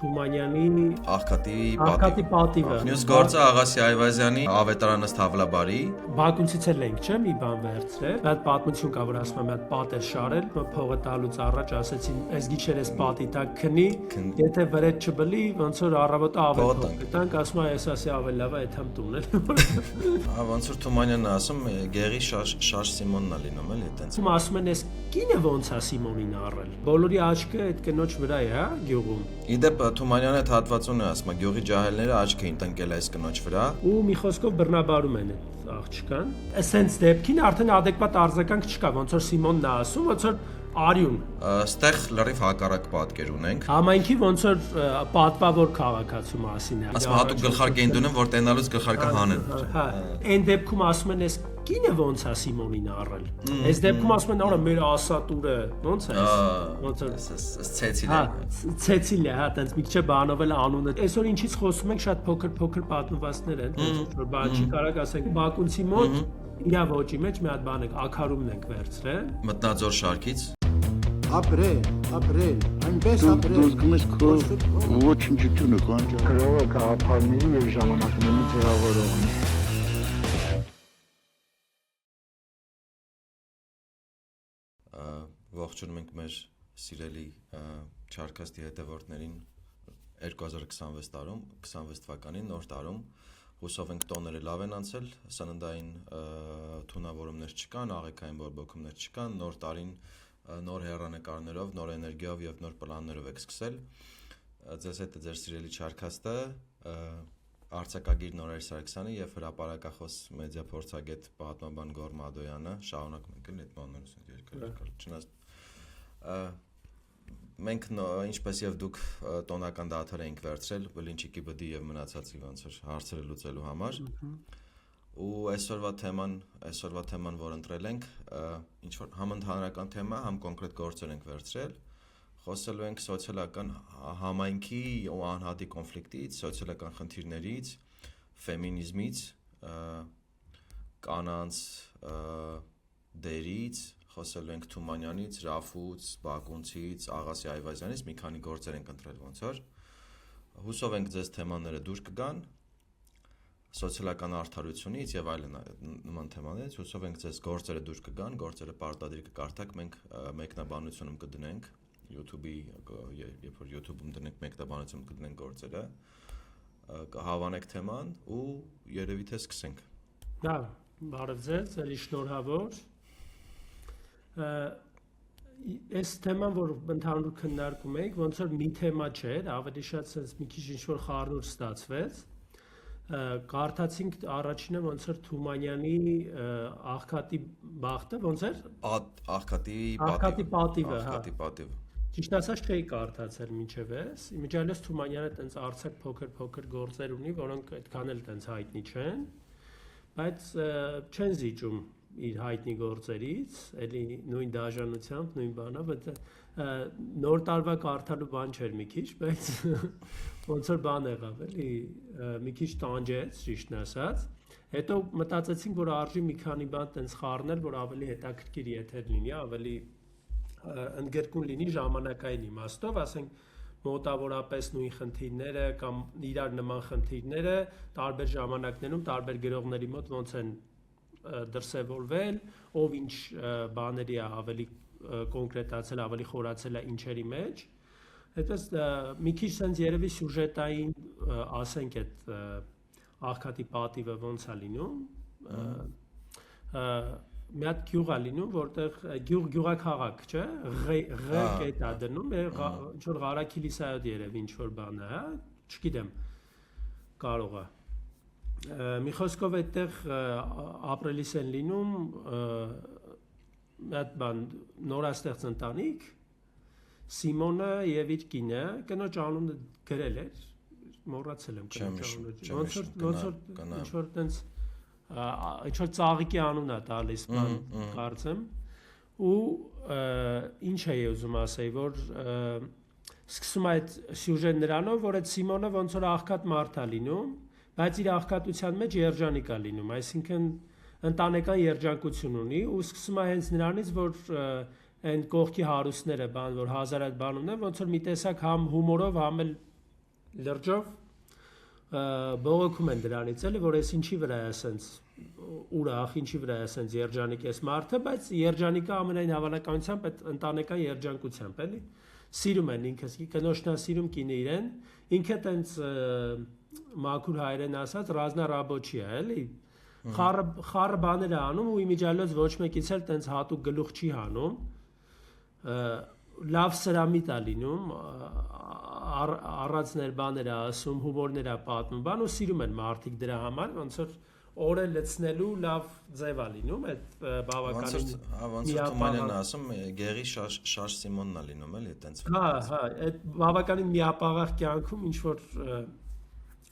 Թումանյանի Աղքատի պատիվը։ Մյուս գործը Աղասի Այվազյանի ավետարանը Սթավլաբարի։ Բակունցից էլ ենք, չէ՞, մի բան վերցրել։ Այդ պատմություն կա, որ ասում եմ, այդ պատ էր շարել, փողը տալուց առաջ ասեցին, այս գիշեր էս պատի տակ քնի, եթե վրեջ չբլի, ոնց որ առավոտը ավել փոխտանք, ասում է, էսասի ավել լավ է, այդ համ տունել։ Ոնց որ Թումանյանն ասում, Գեղի Շաշ Սիմոնն է լինում, էլի, այտենց։ Ում ասում են, այս կինը ոնց է Սիմոնին առել։ Բոլորի աչքը այդ կնոջ վրա է, հա, գյուղում։ Իդեպ Թումանյանը այդ հատվածում է ասում, գյուղի ջահելները աչք էին տնկել այս կնոջ վրա։ Ու մի խոսքով բռնաբարում են այդ աղջկան։ Էսենց դեպքին արդեն adekvat արձագանք չկա, ոնց որ Սիմոնն է ասում, ոնց որ արյուն։ Ստեղ լրիվ հակառակ պատկեր ունենք։ Համայնքի ոնց որ պատվավոր քաղաքացու մասին է։ Ասում հատուկ գլխարկ են դնում, որ տենալուց գլխարկը հանեն։ Հա, այն դեպքում ասում են, այս կինը ոնց է Սիմոնին առել։ Այս դեպքում ասում են, արա մեր ասատուրը, ոնց է։ Ոնց որ ցեցիլ է։ Ցեցիլ է, հա, տենց մի քիչ բանով էլ անունը։ Այսօր ինչից խոսում ենք, շատ փոքր պատմվածքներ են, որ բան չի կարող ասենք Բակունցի մոտ իրա ոճի մեջ մի հատ բան է, ակարումն ենք վերցրել։ Մտնաձոր շարքից ապրել, այնպես ապրել։ Դու գնաս քո ոչնչությունը կանջա։ Գրողը գաղափարների եւ ժամանակների ձևավորողն է։ Ողջունում ենք մեր սիրելի Չարքաստի հետևորդներին 2026 թվականին նոր տարում հուսով ենք տոները լավ են անցել, սննդային թունավորումներ չկան, աղեքային բորբոքումներ չկան, նոր տարին նոր հեռանկարներով, նոր էներգիայով եւ նոր պլաններով եք սկսել։ Ձեզ հետ է ձեր սիրելի Չարքաստը, արձակագիր Նորայր Սարգսյանը եւ հրապարակախոս մեդիա փորձագետ պատմաբան Գոռ Մադոյանը։ Շարունակում ենք այդ բաները երկար չնայած մենք ինչպես եւ դուք տոնական դաթար էինք վերցրել Բլինչիկի բդի եւ մնացածի ոնց որ հարցերը լուծելու համար ու այսօրվա թեման որ ընտրել ենք ինչ որ համ ընդհանրական թեմա համ կոնկրետ գործեր ենք վերցրել խոսելու ենք սոցիալական համայնքի ու անհատի կոնֆլիկտից սոցիալական խնդիրներից ֆեմինիզմից կանանց դերից խոսելու ենք Թումանյանից, Ռաֆուց, Բակունցից, Աղասի Այվազյանից մի քանի գործեր ենք ընտրել ոնց որ հուսով ենք ձեզ թեմաները դուր կգան սոցիալական արդարությունից եւ այլն նման թեմաներից հուսով ենք ձեզ գործերը դուր կգան, գործերը պարտադիր կկարդաք, մենք մեկնաբանությունում կդնենք YouTube-ի, երբ որ YouTube-ում դնենք մեկնաբանությունում կդնենք գործերը, կհավանեք թեման ու երևի թե սկսենք։ Լավ, բարև ձեզ, ելի շնորհավոր։ Այս թեման, որ ընդհանուր քննարկում ենք, ոնց որ մի թեմա չէր, ավելի շատ sense մի քիչ ինչ-որ խառնուրդ ստացվեց։ Կարդացինք առաջինը ոնց որ Թումանյանի աղքատի բախտը, ոնց էր։ Աղքատի պատիվը, հա։ Ճիշտ ասած չէի կարդացել մինչև էս։ Իմիջիալես Թումանյանը տենց արցակ փոքր գործեր ունի, որոնք այդքան էլ տենց հայտնի չեն, բայց չեն զիջում իր հայտնի գործերից, էլի նույն դաժանությամբ, նույն բանով, նոր տարվա կարդալու բան չէր մի քիչ, բայց ոնց որ բան եղավ, էլի մի քիչ տանջեց, ճիշտն ասած։ Հետո մտածեցինք, որ արժի մի քանի բան տենց խառնել, որ ավելի հետաքրքիր եթեր լինի, ավելի ընդգրկուն լինի ժամանակային իմաստով, ասենք մոտավորապես նույն խնդիրները կամ իրար նման խնդիրները տարբեր ժամանակներում, տարբեր գրողների մոտ ոնց են դրսևորվել, ով ինչ բաների է ավելի կոնկրետացել, ավելի խորացել է ինչերի մեջ։ Այդպես մի քիչ sense երևի սյուժետային ասենք այդ աղքատի պատիվը ոնց է լինում։ Մի հատ գյուղ է լինում, որտեղ գյուղաքաղաք, չէ՞, ղ կետ է դնում, ինչ որ Ղարաքիլիսայոտ երևի ինչ որ բան է, հա, չգիտեմ, կարող է։ Մի խոսքով այդտեղ ապրելիս են լինում այդ բան նորաստեղծ ընտանիք Սիմոնը եւ իր կինը կնոջ անունը գրել էր մոռացել եմ կնոջ անունը ոնց որ ինչ որ տենց ինչ որ ծաղիկի անուն է տալիս բան կարծեմ ու ինչ էի ուզում ասեի որ սկսում է այդ սյուժեն նրանով որ այդ Սիմոնը ոնց որ աղքատ մարդ է լինում բայց իր աղքատության մեջ երջանիկ է լինում, այսինքն ընտանեկան երջանկություն ունի ու սկսում է հենց նրանից, որ այն կողքի հարուստները, բան, որ հազար այդ բան ունեն, ոնց որ մի տեսակ համ հումորով, համ էլ լրջով բողոքում են դրանից էլի, որ այս ինչի վրա է ասենց ուրախ, ինչի վրա է ասենց երջանիկ էս մարդը, բայց երջանիկը ամենայն հավանականությամբ այդ ընտանեկան երջանկությամբ էլի սիրում են ինքս կնոջնա սիրում կինը իրեն, ինքը տենց մաքուր հայերեն ասած ռազնարաբոչի է էլի, խառը բաներ է անում ու իմիջիալոց ոչ մեկից էլ տենց հատուկ գլուխ չի հանում, լավ սրամիտ է լինում, առածներ բաներ է ասում, հումորներ է պատմում, բան ու սիրում են մարդիկ դրա համար, ոնց որ օրը լցնելու լավ ձև է լինում, այդ բավականին ոնց որ Թումանյանն ասում, Գերի Շաշ Սիմոնն է լինում, էլի, այտենց։ Հա, այդ բավականին միապաղաղ կյանքում ինչ որ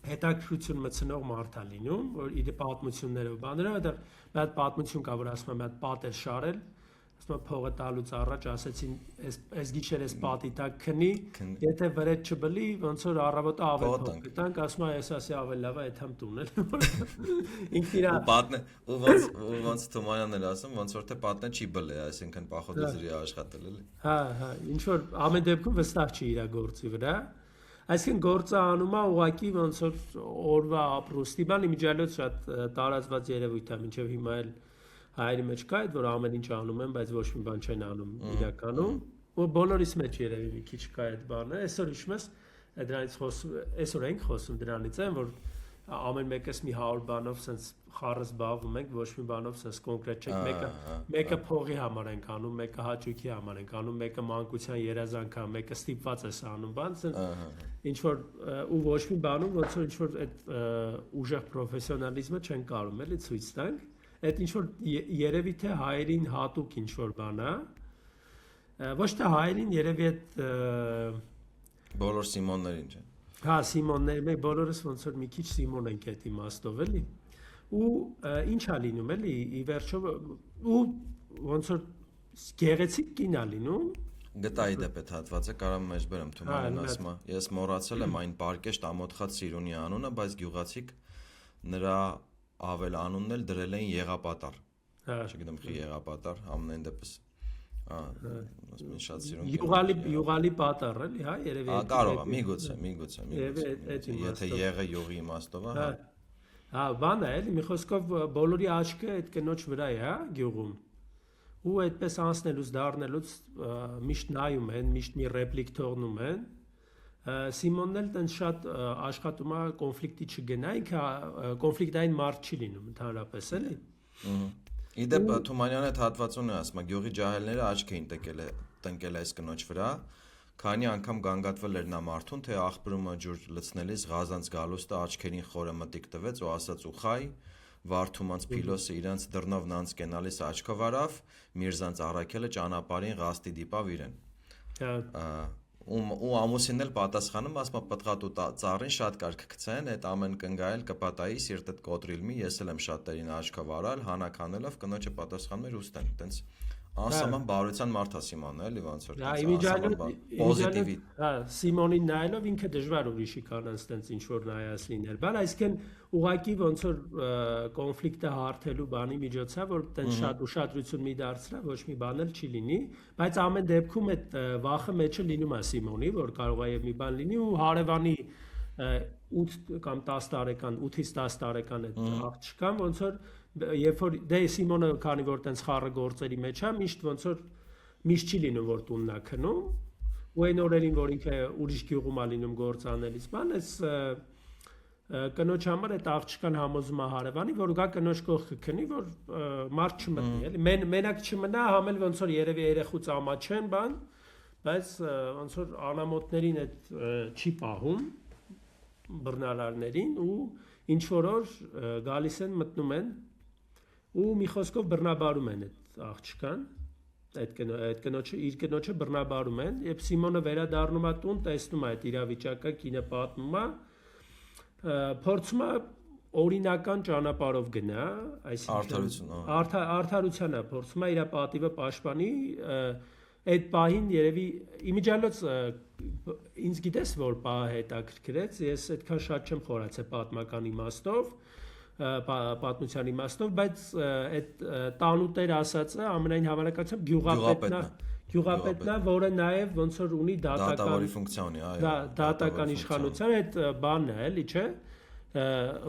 հետաքրքրություն մտցնող մարդ է լինում, որ իր պատմություններով բաներով, այդտեղ մի հատ պատմություն կա, որ ասում եմ, մի հատ պատ էր շարել, ասում եմ փողը տալուց առաջ ասեցին, այս գիշեր այս պատի տակ քնի, եթե վրեջ չբլի, ոնց որ առավոտը ավել փող գտանք, ասում եմ, ես ասի ավել լավ է, այդ համ տուն էլ։ Ինքն իր ու ոնց Թումանյանն էր ասում, ոնց որ թե պատն չի բլե, այսինքն պախոդը ձրի աշխատել էլի։ Հա, ինչ որ ամեն դեպքում վստահ չի իր գործի վրա։ Այսինքն գործը անում է ուղղակի ոնց որ օրվա ապրուստի բան, իմիջիալոց շատ տարածված երևույթ է, մինչև հիմա էլ հայերի մեջ կա այդ, որ ամեն ինչ անում են, բայց ոչ մի բան չեն անում իրականում, ու բոլորիս մեջ երևի մի քիչ կա այդ բանը, այսօր հիշում ես, դրանից այսօր ենք խոսում դրանից են, որ ամեն մեկս մի 100 բանով սենց խառը զբաղվում ենք, ոչ մի բանով սենց կոնկրետ չենք, մեկը փողի համար ենք անում, մեկը հաճույքի համար ենք անում, մեկը մանկության երազանք է, մեկը ստիպված ես անում, բան, սենց ինչ որ ու ոչ մի բանում ոնց որ ինչ որ այդ ուժեղ պրոֆեսիոնալիզմը չեն կարում էլի ցույց տանք, այդ ինչ որ երևի թե հայերին հատուկ ինչ որ բան է, ոչ թե հայերին երևի այդ բոլոր Սիմոններին չէ։ Հա, Սիմոնների մեկ բոլորս ոնց որ մի քիչ Սիմոն ենք այդ իմաստով էլի։ Ու ինչ է լինում էլի, ի վերջո ու ոնց որ գեղեցիկ կին է լինում։ Գտայի դեպ այդ հատվածը կարամ մեջ բերեմ Թումանյանն ասում է, ես մոռացել եմ այն պարկեշտ ամոթխած Սիրունի անունը, բայց գյուղացիք նրա ավել անունն էլ դրել էին Եղապատար։ Չգիտեմ խի Եղապատար, ամենայն դեպս շատ սիրուն յուղալի պատառ էլի, հա, երևի։ Կարող է, միգուցե։ Եթե եղը յուղի իմաստով է, հա։ Հա, բան է, էլի, մի խոսքով բոլորի աչքը այդ կնոջ վրա է, հա, գյուղում։ Ու այդպես անցնելուց դառնելուց միշտ նայում են, միշտ մի ռեպլիկ թողնում են։ Սիմոնն էլ տենց շատ աշխատում է կոնֆլիկտի չգնա, ինքը կոնֆլիկտային մարդ չի լինում ընդհանրապես, էլի։ Իդեպ Թումանյանը այդ հատվածում է ասում, գյուղի ջահելները աչք էին տնկել այս կնոջ վրա, քանի անգամ գանգատվել էր նա մարդուն, թե աղբրումը ջուր լցնելիս Ղազանց գալուստը աչքերին խորը մտիկ տվեց ու ասաց ուխայ, Վարդումանց Փիլոսը իրանց դռնով նանց կենալիս աչքով արավ, Միրզանց Առաքելը ճանապարհին ղաստի դիպավ իրեն։ Ու ամուսինն էլ պատասխանում, ասում պտղատու ծառին շատ կարգ գցեն, այդ ամեն կնգայել կպատայի սիրտդ կոտրիլ մի, ես էլ եմ շատերին աչքով արալ, հանականելով կնոջը պատասխանում էր ուստեն, տենց անսահման բարության մարդ է Սիմոնը, էլի ոնց որ պոզիտիվի։ Հա, Սիմոնին նայելով ինքը դժվար ուրիշի կանանց տենց ինչ որ նայած լիներ, բան այսինքն ուղակի ոնց որ կոնֆլիկտը հարթելու բանի միջոցով որ տենց շատ ուշադրություն մի դարձնա, ոչ մի բան էլ չի լինի, բայց ամեն դեպքում այդ վախը մեջը լինում է Սիմոնի, որ կարող է եւ մի բան լինի ու հարևանի 8 կամ 10 տարեկան, 8-ից 10 տարեկան այդ աղջկան ոնց որ երբ որ դե Սիմոնը քանի որ տենց խառը գործերի մեջ է, միշտ ոնց որ միշտ չի լինում որ տունն է քնում ու այն օրերին որ ինքը ուրիշ գյուղում է լինում գործ անելիս բան էս կնոջ համար այդ աղջկան համոզում է հարևանի որ գա կնոջ կողքը քնի որ մարդ չմտնի էլի մենակ չմնա համել ոնց որ երևի երեխուց ամաչեն բան բայց ոնց որ անամոթներին այդ չի պահում բռնալարներին ու ինչ որ օր գալիս են մտնում են ու մի խոսքով բռնաբարում են այդ աղջկան այդ կնոջը իր կնոջը բռնաբարում են եւ Սիմոնը վերադառնում է տուն տեսնում է այդ իրավիճակը կինը պատմում է փորձում է օրինական ճանապարհով գնա այսինքն արդարությանը փորձում է իր պատիվը պաշտպանի այդ պահին երևի իմիջիալոց ինձ գիտես որ պահը հետաքրքրեց ես այդքան շատ չեմ խորացել պատմական իմաստով պատմության իմաստով բայց այդ տանուտեր ասածը ամենայն հավանականությամբ Գյուղապետն է, որը նաև ոնց որ ունի դատավորի ֆունկցիա ունի, այո։ Դա դատական իշխանության այդ բանն է, էլի, չէ՞։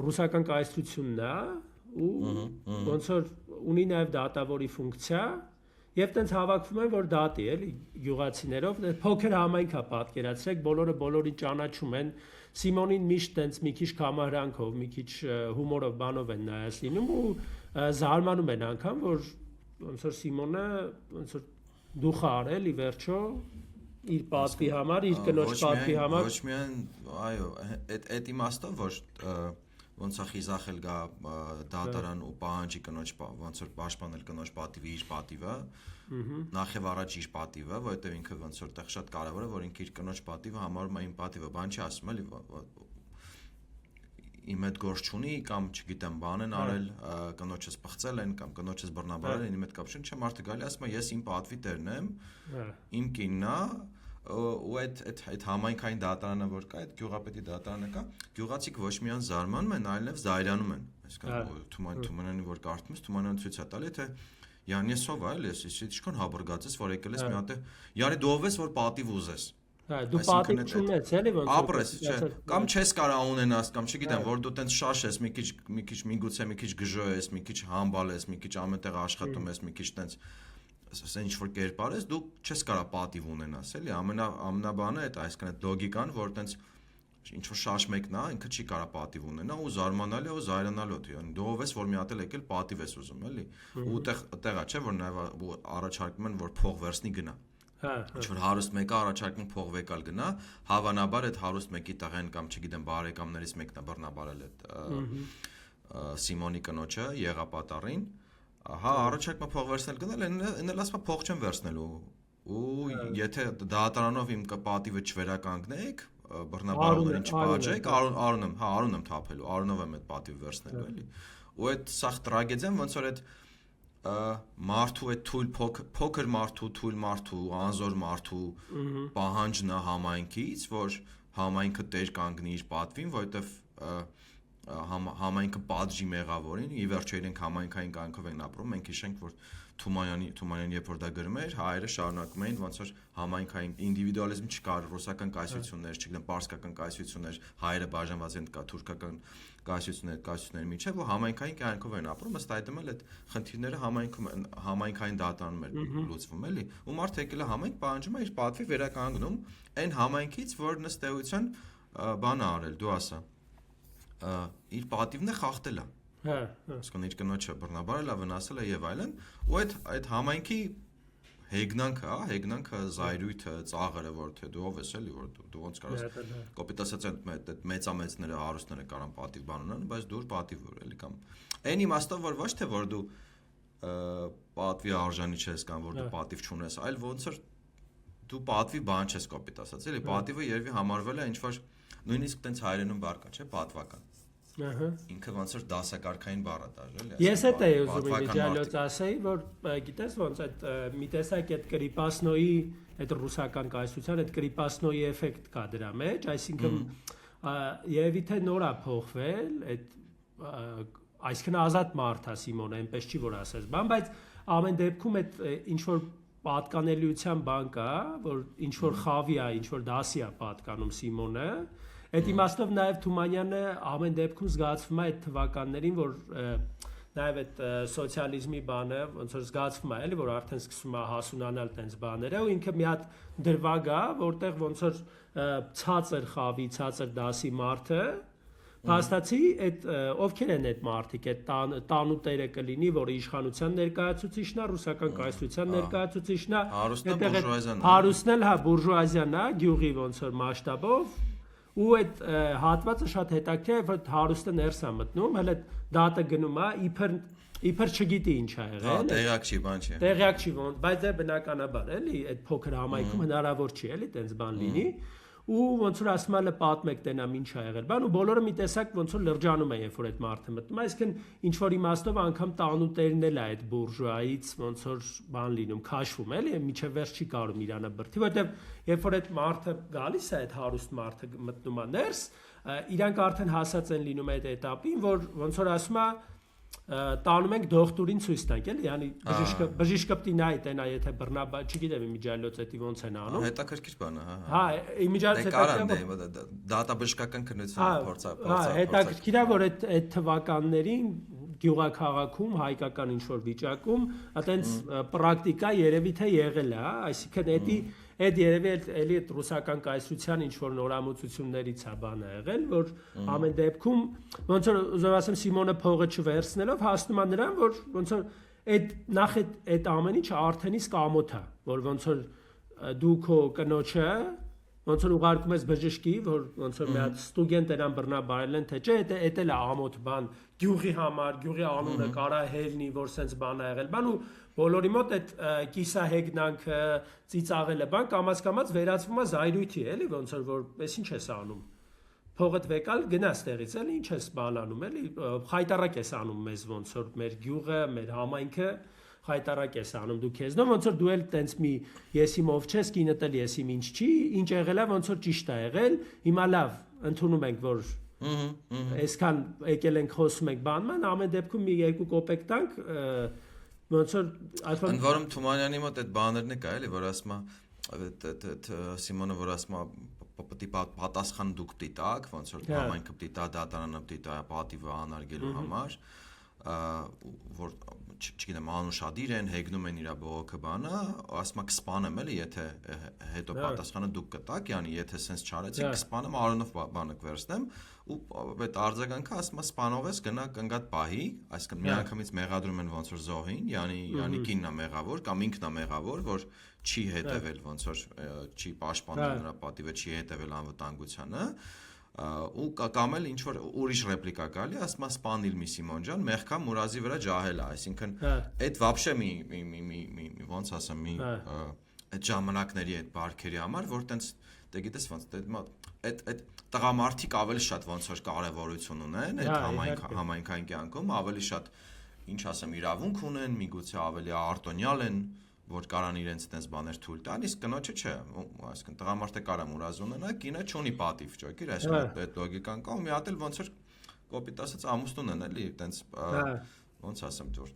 Ռուսական կայսրությունն է ու ոնց որ ունի նաև դատավորի ֆունկցիա եւ տենց հավաքվում են որ դատի էլի գյուղացիներով փոքր համայնք է պատկերացրեք բոլորը բոլորին ճանաչում են Սիմոնին միշտ տենց մի քիչ կամարանքով մի քիչ հումորով բանով են նայած լինում ու զարմանում են անգամ որ ոնց որ Սիմոնը ոնց որ դուխ արել ի վերջո իր պատվի համար իր կնոջ պատվի համար ոչ միայն այո այդ իմաստով որ ոնց է խիզախել գա դատարան ու պահանջի կնոջ ոնց որ պաշտպանել կնոջ պատիվը իր պատիվը նախ եւ առաջ իր պատիվը որովհետեւ ինքը ոնց որ տեղ շատ կարեւոր է որ ինքը իր կնոջ պատիվը համարում է իմ պատիվը բան չի ասում էլի իմ հետ գործ չունի կամ չգիտեմ բան են արել կնոջս պղծել են կամ կնոջս բռնաբարել են իմ հետ կապ չունի չէ մարդը գալի ասում է ես իմ պատվի տերն եմ իմ կինն է ու այդ համայնքային դատարանը որ կա այդ գյուղապետի դատարանը կա գյուղացիք ոչ միայն զարմանում են այլև զայրանում են այսինքն Թումանյանի որ կարդում ես Թումանյանը ցույց է տալի թե Յանի սովա էլ ես ինչքան հաբրգած ես որ եկել ես մի հատ Յանի դով ես որ պատիվ ուզես դու պատիվ չունես էլի ոնց ապրես չէ կամ չես կարող ունենաս կամ չգիտեմ որ դու տենց շաշես մի քիչ միգուցե մի քիչ գժոես մի քիչ համբալ ես մի քիչ ամենտեղ աշխատում ես մի քիչ տենց ասես ինչ որ կերպար ես դու չես կարող պատիվ ունենաս էլի ամենաբանը այդ այսինքն այդ լոգիկան որ տենց ինչ որ շաշ մեկն է ինքը չի կարող պատիվ ունենա ու զարմանալի ու զայրանալու է դով ես որ մի հատ էլ եկել պատիվ ես ուզում էլի ու տեղա չէ որ նաև առաջարկում են որ փող վերցնի գնա ինչ որ հարուստ մեկը առաջարկում փող վեկալ գնա հավանաբար այդ հարուստ մեկի տղեն կամ չգիտեմ բարեկամներից մեկն է բռնաբարել այդ Սիմոնի կնոջը եղապատարին հա առաջարկում փող վերցնել գնալ այն էլ ասում փող չեմ վերցնելու ու եթե դատարանով իմ պատիվը չվերականգնեք բռնաբարողներին չպահանջեք արուն եմ թափելու արունով եմ այդ պատիվը վերցնելու էլի ու այդ սաղ տրագեդիան ոնց որ այդ մարդու այդ թույլ փոքր մարդու թույլ մարդու անզոր մարդու պահանջն է համայնքից որ համայնքը տեր կանգնի իր պատվին որովհետև համայնքը պատժի մեղավորին ի վերջո իրենք համայնքային կյանքով են ապրում մենք հիշենք որ Թումանյանը երբ որ դա գրում էր հայերը շարունակում էին ոնց որ համայնքային ինդիվիդուալիզմ չկար ռուսական կայսրություններ չգիտեմ պարսկական կայսրություններ հայերը բաժանված են կա թուրքական կայսրությունների միջև ու համայնքային կյանքով են ապրում ըստ այդմ էլ այդ խնդիրները համայնքային դատարանում են լուծվում էլի ու մարդը եկել է համայնք պահանջում է իր պատվի վերականգնում այն համայնքից որ ըստ էության բան արել դու ասա իր պատիվն է խախտել է Իսկն իր կնոջը բռնաբարել է վնասել է եւ այլն ու այդ համայնքի հեգնանքը զայրույթը ծաղրը որ թե դու ով ես էլի որ դու ոնց կարաս կոպիտ ասած այդ մեծամեծները հարուստները կարան պատիվ բան ունենան բայց դու պատիվ որ էլի կամ այն իմաստով որ ոչ թե որ դու պատվի արժանի չես կամ որ դու պատիվ չունես այլ ոնց որ դու պատվի բան չես կոպիտ ասած էլի պատիվը երևի համարվել է ինչ որ նույնիսկ տենց հայերենում բառ կա չէ պատվական ինքը ոնց որ դասակարգային բառ է դաժ էլի ես էդ էի ուզում իմիջիալոց ասեի որ գիտես ոնց այդ մի տեսակ այդ կրիպասնոյի այդ ռուսական կայսրության այդ կրիպասնոյի էֆեկտ կա դրա մեջ այսինքն երևի թե նոր է փոխվել այդ այսինքն ազատ մարդ է Սիմոնը այնպես չի որ ասես բան բայց ամեն դեպքում այդ ինչ որ պատկանելիության բան կա որ ինչ որ խավի է ինչ որ դասի է պատկանում Սիմոնը Այդ իմաստով նաև Թումանյանը ամեն դեպքում զգացվում է այդ թվականներին, որ նաև այդ սոցիալիզմի բանը ոնց որ զգացվում է, էլի որ արդեն սկսում է հասունանալ տենց բաները ու ինքը մի հատ դրվագ է, որտեղ ոնց որ ցածր խավի, ցածր դասի մարդը Փաստացի այդ ովքեր են այդ մարդիկ, այդ տանուտերը կլինի, որը իշխանության ներկայացուցիչն է, ռուսական կայսրության ներկայացուցիչն է, հարուստն էլ հա բուրժուազիան է, գյուղի ոնց որ մասշտաբով ու այդ հատվածը շատ հետաքրքիր է, որ հարուստը ներս է մտնում, հələ դատը գնում է, իբր չգիտի ինչ է եղել։ Տեղյակ չի, բան չի։ Տեղյակ չի ոնց, բայց դա բնականաբար էլի, այդ փոքր համայնքում հնարավոր չի էլի տենց բան լինի։ Ու ոնց որ ասում եմ պատմեք տենամ ինչ ա եղել բան ու բոլորը մի տեսակ ոնց որ լրջանում են երբ որ այդ մարդը մտնում այսինքն ինչ որ իմաստով անգամ տանուտերն էլ է այդ բուրժուայից ոնց որ բան լինում քաշվում էլի միջև վերջ չի կարում իրանը բրդի որտեվ երբ որ այդ մարդը գալիս է այդ հարուստ մարդը մտնում է ներս իրանք արդեն հասած են լինում այդ էտապին որ ոնց որ ասում է տանում ենք դոկտորին ցույց տանք, էլի, yani բժիշկը պիտի նայի տենա, եթե բռնաբար, չգիտեմ, իմիջիալոց էդի ոնց են անում։ Հետաքրքիր բան է, հա։ Հա, իմիջիալոց դատաբժշկական քննությունը Հա, հետաքրքիր է, որ այդ թվականներին գյուղաքաղաքում հայկական ինչ-որ վիճակում այտենց պրակտիկա երևի թե եղել է, այսինքն այդ երևի էլի այդ ռուսական կայսրության ինչ-որ նորամուծություններից է բանը եղել, որ ամեն դեպքում ոնց որ ուզում ասեմ Սիմոնը փողը չվերցնելով հասնում է նրան, որ ոնց որ այդ նախ այդ ամեն ինչը արդեն իսկ ամոթ է, որ ոնց որ դու քո կնոջը ոնց որ ուղարկում ես բժշկի, որ ոնց որ մի հատ ստուդենտ նրան բռնաբարել են, թե չէ, դա էլ է ամոթ բան գյուղի համար, գյուղի անունը կարա հելնի, որ սենց բան ա եղել, բան ու բոլորի մոտ այդ կիսահեգնանքը, ծիծաղելը բան կամաց վերածվում է զայրույթի, էլի ոնց որ պես ինչ ես անում։ Փողդ վեկալ գնաս տեղից, էլի ինչ ես բանանում, էլի խայտարակ ես անում մեզ ոնց որ մեր գյուղը, մեր համայնքը խայտարակ ես անում դու քեզնով ոնց որ դու էլ տենց մի ես իմ ով չես, կինդ էլ ես իմ ինչ չի, ինչ եղել է ոնց որ ճիշտ է եղել, հիմա լավ, ընդունում ենք որ այսքան եկել ենք խոսում ենք բանման, ամեն դեպքում մի 2 կոպեկ տանք ոնց որ այսպես ընդ որում Թումանյանի մոտ այդ բաներն է կա էլի, որ ասում է Սիմոնը որ ասում է պիտի պատասխան դուք պիտի տաք, ոնց որ համայնքը պիտի տա, դատարանը պիտի տա պատիվը անարգելու համար, որ չգիտեմ անուշադիր են, հեգնում են իր բողոքը բանը, ասում է կսպանեմ էլի, եթե հետո պատասխանը դուք կտաք, yani եթե sense չարեցիք, կսպանեմ արոնով բանը կվերցնեմ, ու այդ արձագանքը ասում է սպանող ես գնա կնգատ պահի, այսինքն մի անգամից մեղադրում են ոնց որ զոհին, yani կինն է մեղավոր կամ ինքն է մեղավոր, որ չի հետևել ոնց որ չի պաշտպանել նրա պատիվը, չի հետևել անվտանգությանը ու կամ էլ ինչ որ ուրիշ ռեպլիկա գալի, ասում է սպանիլ մի Սիմոն ջան, մեղքա մուրազի վրա ջահել է, այսինքն այդ вообще մի ոնց ասեմ, մի այդ ժամանակների այդ բարքերի համար, որ տենց դե գիտես ոնց այդ տղամարդիկ ավելի շատ ոնց որ կարևորություն ունեն այդ համայնքային կյանքում, ավելի շատ ինչ ասեմ, իրավունք ունեն, միգուցե ավելի արտոնյալ են, որ կարան իրենց այդպես բաներ թույլ տան, իսկ կնոջը չէ, այսինքն տղամարդը կարա մուրազ ունենա, կինը չունի պատիվ, ճոգիր, այսինքն այդ լոգիկան կա, ու մի հատ էլ ոնց որ կոպիտ ասած ամուսնուն են էլի, այտենց ոնց ասեմ, որ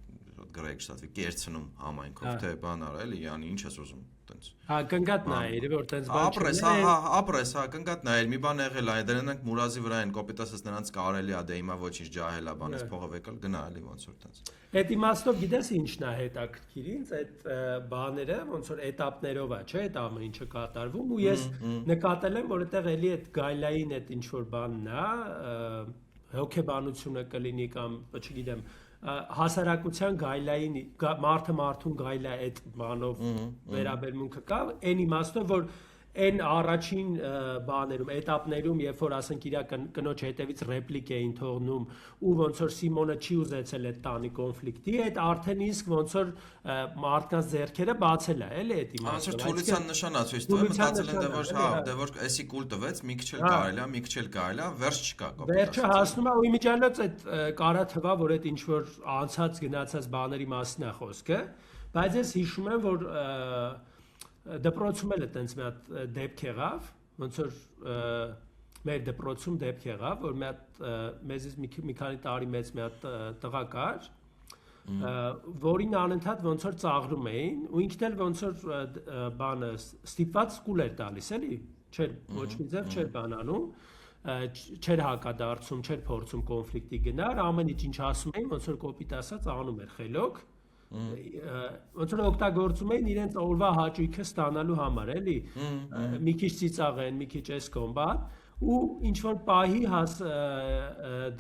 գրեգ շտատվի կերցնում համայնքով, թե բան արա էլի, yani ինչ ես ուզում, այտենց։ Հա, կնգատ նայր, որ այտենց բան չէ։ Ապրես, հա, կնգատ նայր, մի բան եղել է, դրանք մուրազի վրա են, կոպիտ ասած նրանց կարելի է, դե հիմա ոչինչ ջահել է, բանից փողը վեկալ գնա էլի ոնց որ այտենց։ Այդ իմաստով գիտես ինչն է հետաքրքիր ինձ այդ բաները ոնց որ էտապներով է, չէ՞, այդ ամեն ինչը կատարվում ու ես նկատել եմ, որ այդտեղ էլի այդ գայլային այդ ինչ որ բանն է, հոգեբանությունը կլինի կամ չգիտեմ, հասարակության գայլային մարդը մարդուն գայլա այդ բանով վերաբերմունքը կա, այն իմաստով որ այն առաջին բաներում, էտապներում, երբ որ ասենք իր կնոջ հետևից ռեպլիկ էին թողնում ու ոնց որ Սիմոնը չի ուզեցել այդ տանի կոնֆլիկտի, այդ արդեն իսկ ոնց որ մարդկանց ձեռքերը բացել է, էլի այդ իմաստով։ Թուլության նշան է ցույց տվել, մտածել են դե որ էսի կուլ տվեց, մի քիչ էլ կարելի է, մի քիչ էլ կարելի է, վերջ չկա կոպիտ։ Վերջը հասնում է ու իմիջիալոց այդ կարա թվա, որ այդ ինչ որ անցած գնացած բաների մասին է խոսքը, բայց ես հիշում եմ, որ դպրոցում էլ այտենց մի հատ դեպք եղավ, ոնց որ մեր դպրոցում դեպք եղավ, որ մի հատ մեզից մի քանի տարի մեծ մի հատ տղա կար, որին անընդհատ ոնց որ ծաղրում էին, ու ինքն էլ ոնց որ բանը ստիպված կուլ էր տալիս, էլի, չէր ոչ մի ձև չէր բանանում, չէր հակադարձում, չէր փորձում կոնֆլիկտի գնալ, ամեն ինչ ասում էին, ոնց որ կոպիտ ասած անում էր խելոք ոնց որ օգտագործում էին իրենց օրվա հաճույքը ստանալու համար, էլի, մի քիչ ծիծաղեն, մի քիչ էս կոմբատ, ու ինչ որ պահի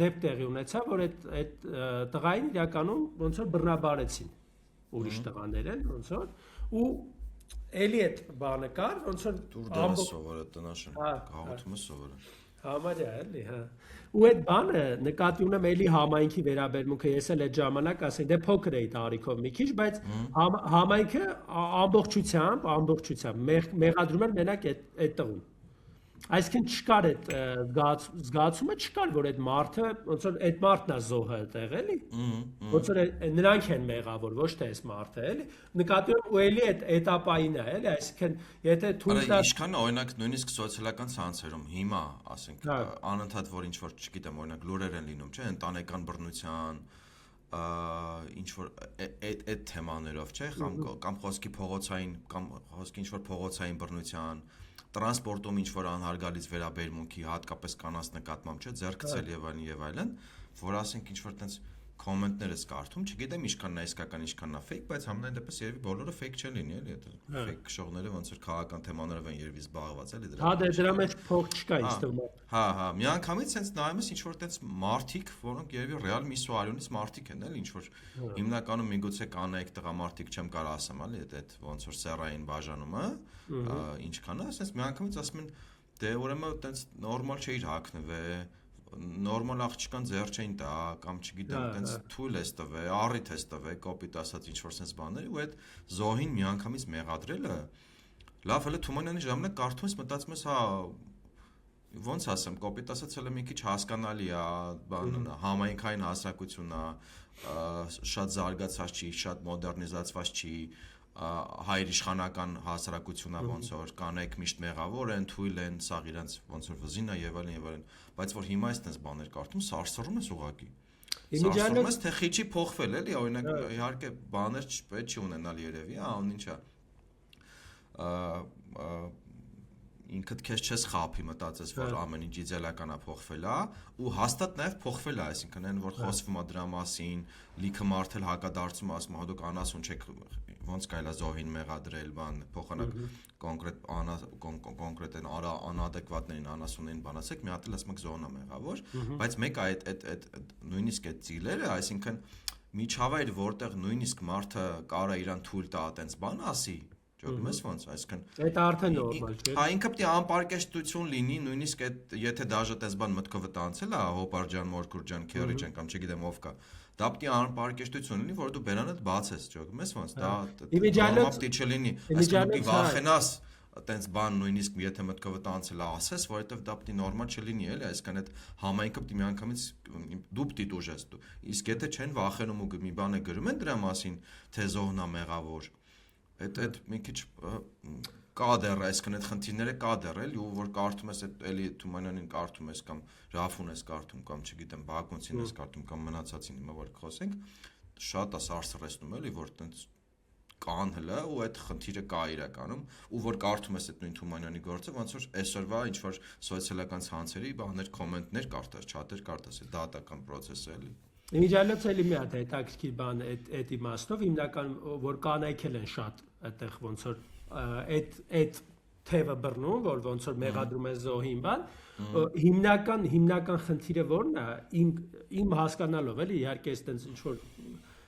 դեպք տեղի ունեցավ, որ այդ տղային իրականում ոնց որ բռնաբարեցին ուրիշ տղաներ են, ոնց որ, ու էլի այդ բանը կար, ոնց որ դուրդանը սովորը տնաշեն, գաղութումը սովորը։ Համարյա էլի, հա։ Ու այդ բանը նկատի ունեմ էլի համայնքի վերաբերմունքը, ես էլ այդ ժամանակ ասեմ, դե փոքր էի տարիքով մի քիչ, բայց համայնքը ամբողջությամբ մեղադրում էր մենակ այդ տղուն։ Այսինքն չկար այդ զգացումը չկար, որ այդ մարդը, ոնց որ այդ մարդն է զոհը այդտեղ, էլի։ Ոնց որ նրանք են մեղավոր, ոչ թե այս մարդը, էլի։ Նկատի ունեմ ու էլի այդ էտապային է, էլի, այսինքն եթե թույլ տա Ինչքան օրինակ նույնիսկ սոցիալական ցանցերում հիմա, ասենք, անընդհատ որ ինչ որ, չգիտեմ, օրինակ լուրեր են լինում, չէ՞, ընտանեկան բռնության ինչ որ այդ թեմաներով, չէ՞, կամ խոսքի փողոցային կամ խոսքի ինչ որ փողոցային բռնության, տրանսպորտում ինչ որ անհարգալից վերաբերմունքի, հատկապես կանանց նկատմամբ, չէ՞, ձեռքցել եւ այլն, որ ասենք ինչ որ տենց կոմենտներս կարդում, չգիտեմ ինչքանն է իսկական, ինչքանն է fake, բայց համենայն դեպս երևի բոլորը fake չեն լինի, էլի, այդ fake քշողները ոնց որ քաղաքական թեմաներով են երևի զբաղված, էլի դրա։ Հա, դրա մեջ փող չկա ինձ թվում է։ Հա, միանգամից sense նայում ես ինչ որ տենց մարտիկ, որոնք երևի ռեալ միսու արյունից մարտիկ են, էլի, ինչ որ հիմնականում միգուցե կանայք տղամարտիկ չեմ կարող ասեմ, էլի, այդ ոնց որ սերային բաժանումը, ինչքան է, sense միանգամից ասում են, դե ուրեմն տենց նորմալ չէիր հագնվել նորմալ աղջկան ձեռ չէին տա կամ չգիտեմ տենց թույլ էս տվել, առիթ էս տվել, կոպիտ ասած ինչ որ sense բաներ ու այդ զոհին միանգամից մեղադրելը լավ հələ Թումանյանի ժամանակ կարդում ես մտածում ես հա ոնց ասեմ կոպիտ ասած հələ մի քիչ հասկանալի է բան համայնքային հասարակությունն է շատ զարգացած չի, շատ մոդեռնիզացված չի հայրիշխանական հասարակությունն է ոնց որ կանայք միշտ մեղավոր են, թույլ են, սաղ իրանց ոնց որ վզին է եւ այլն, բայց որ հիմա այս բաներ կարդում, սարսռում ես ուղակի։ Սարսռում ես թե խիչի փոխվել էլի, օրինակ իհարկե բաներ պետք չի ունենալ երևի, անուն ինչա։ Ինքդ քեզ չես խափի մտածես որ ամեն ինչ իդեալական է փոխվել է ու հաստատ նաև փոխվել է, այսինքն այն որ խոսվում է դրա մասին, լիքը մարդ էլ հակադարձում է, ասում է դուք անասուն չեք ոնց կարելի է զոհին մեղադրել, բան, փոխանակ կոնկրետ են անադեկվատներին անասուններին բանացեք, մի հատ էլ ասում եք զոհն է մեղավոր, բայց մեկը այդ նույնիսկ այդ ծիլերը, այսինքն միջավայր որտեղ նույնիսկ մարդը կարա իրան թույլ տա այտենց բան ասի Ջոկում ես ոնց, այսինքն Այդ արդեն նորմալ չէ։ Հա ինքը պետք է անպարկեշտություն լինի, նույնիսկ այդ եթե դաժե տես բան մտքովը տանցել է, Հոպար ջան, Մորկուր ջան, Քերի ջան կամ չգիտեմ ով կա։ Դա պետք է անպարկեշտություն լինի, որ դու բերանդ բացես, ջոկում ես ոնց, դա նորմալ պետք է լինի, այսինքն դու վախենաս այտենց բան նույնիսկ եթե մտքովը տանցել է ասես, որովհետև դա պետք է նորմալ չլինի, էլի, այսինքն այդ համայնքը պետք է միանգամից դու պետք է դուժես դու։ Իսկ եթե չեն վախենում ու մի բան է գրում են դրա մասին, թե զոհն է մեղավոր Այդ մի քիչ կա դեռ, այսինքն այդ խնդիրները կա դեռ էլի, ու որ կարդում ես այդ էլի Թումանյանին կարդում ես կամ Ռաֆուն ես կարդում կամ չգիտեմ Բակունցին ես կարդում կամ մնացածին հիմա որ խոսենք, շատ է սարսռեցնում էլի, որ տենց կան հələ ու այդ խնդիրը կա իրականում, ու որ կարդում ես այդ նույն Թումանյանի գործը, ոնց որ այսօրվա ինչ որ սոցիալական ցանցերի բաներ, կոմենտներ կարդաս, չաթեր կարդաս, դատական process էլի Իմիջիալից էլի մի հատ հետաքրքիր բան այդ իմաստով հիմնական որ կանայք են շատ այդտեղ ոնց որ այդ թևը բռնում որ ոնց որ մեղադրում է զոհին բան հիմնական խնդիրը որն է իմ հասկանալով էլի իհարկե այդպես ինչ որ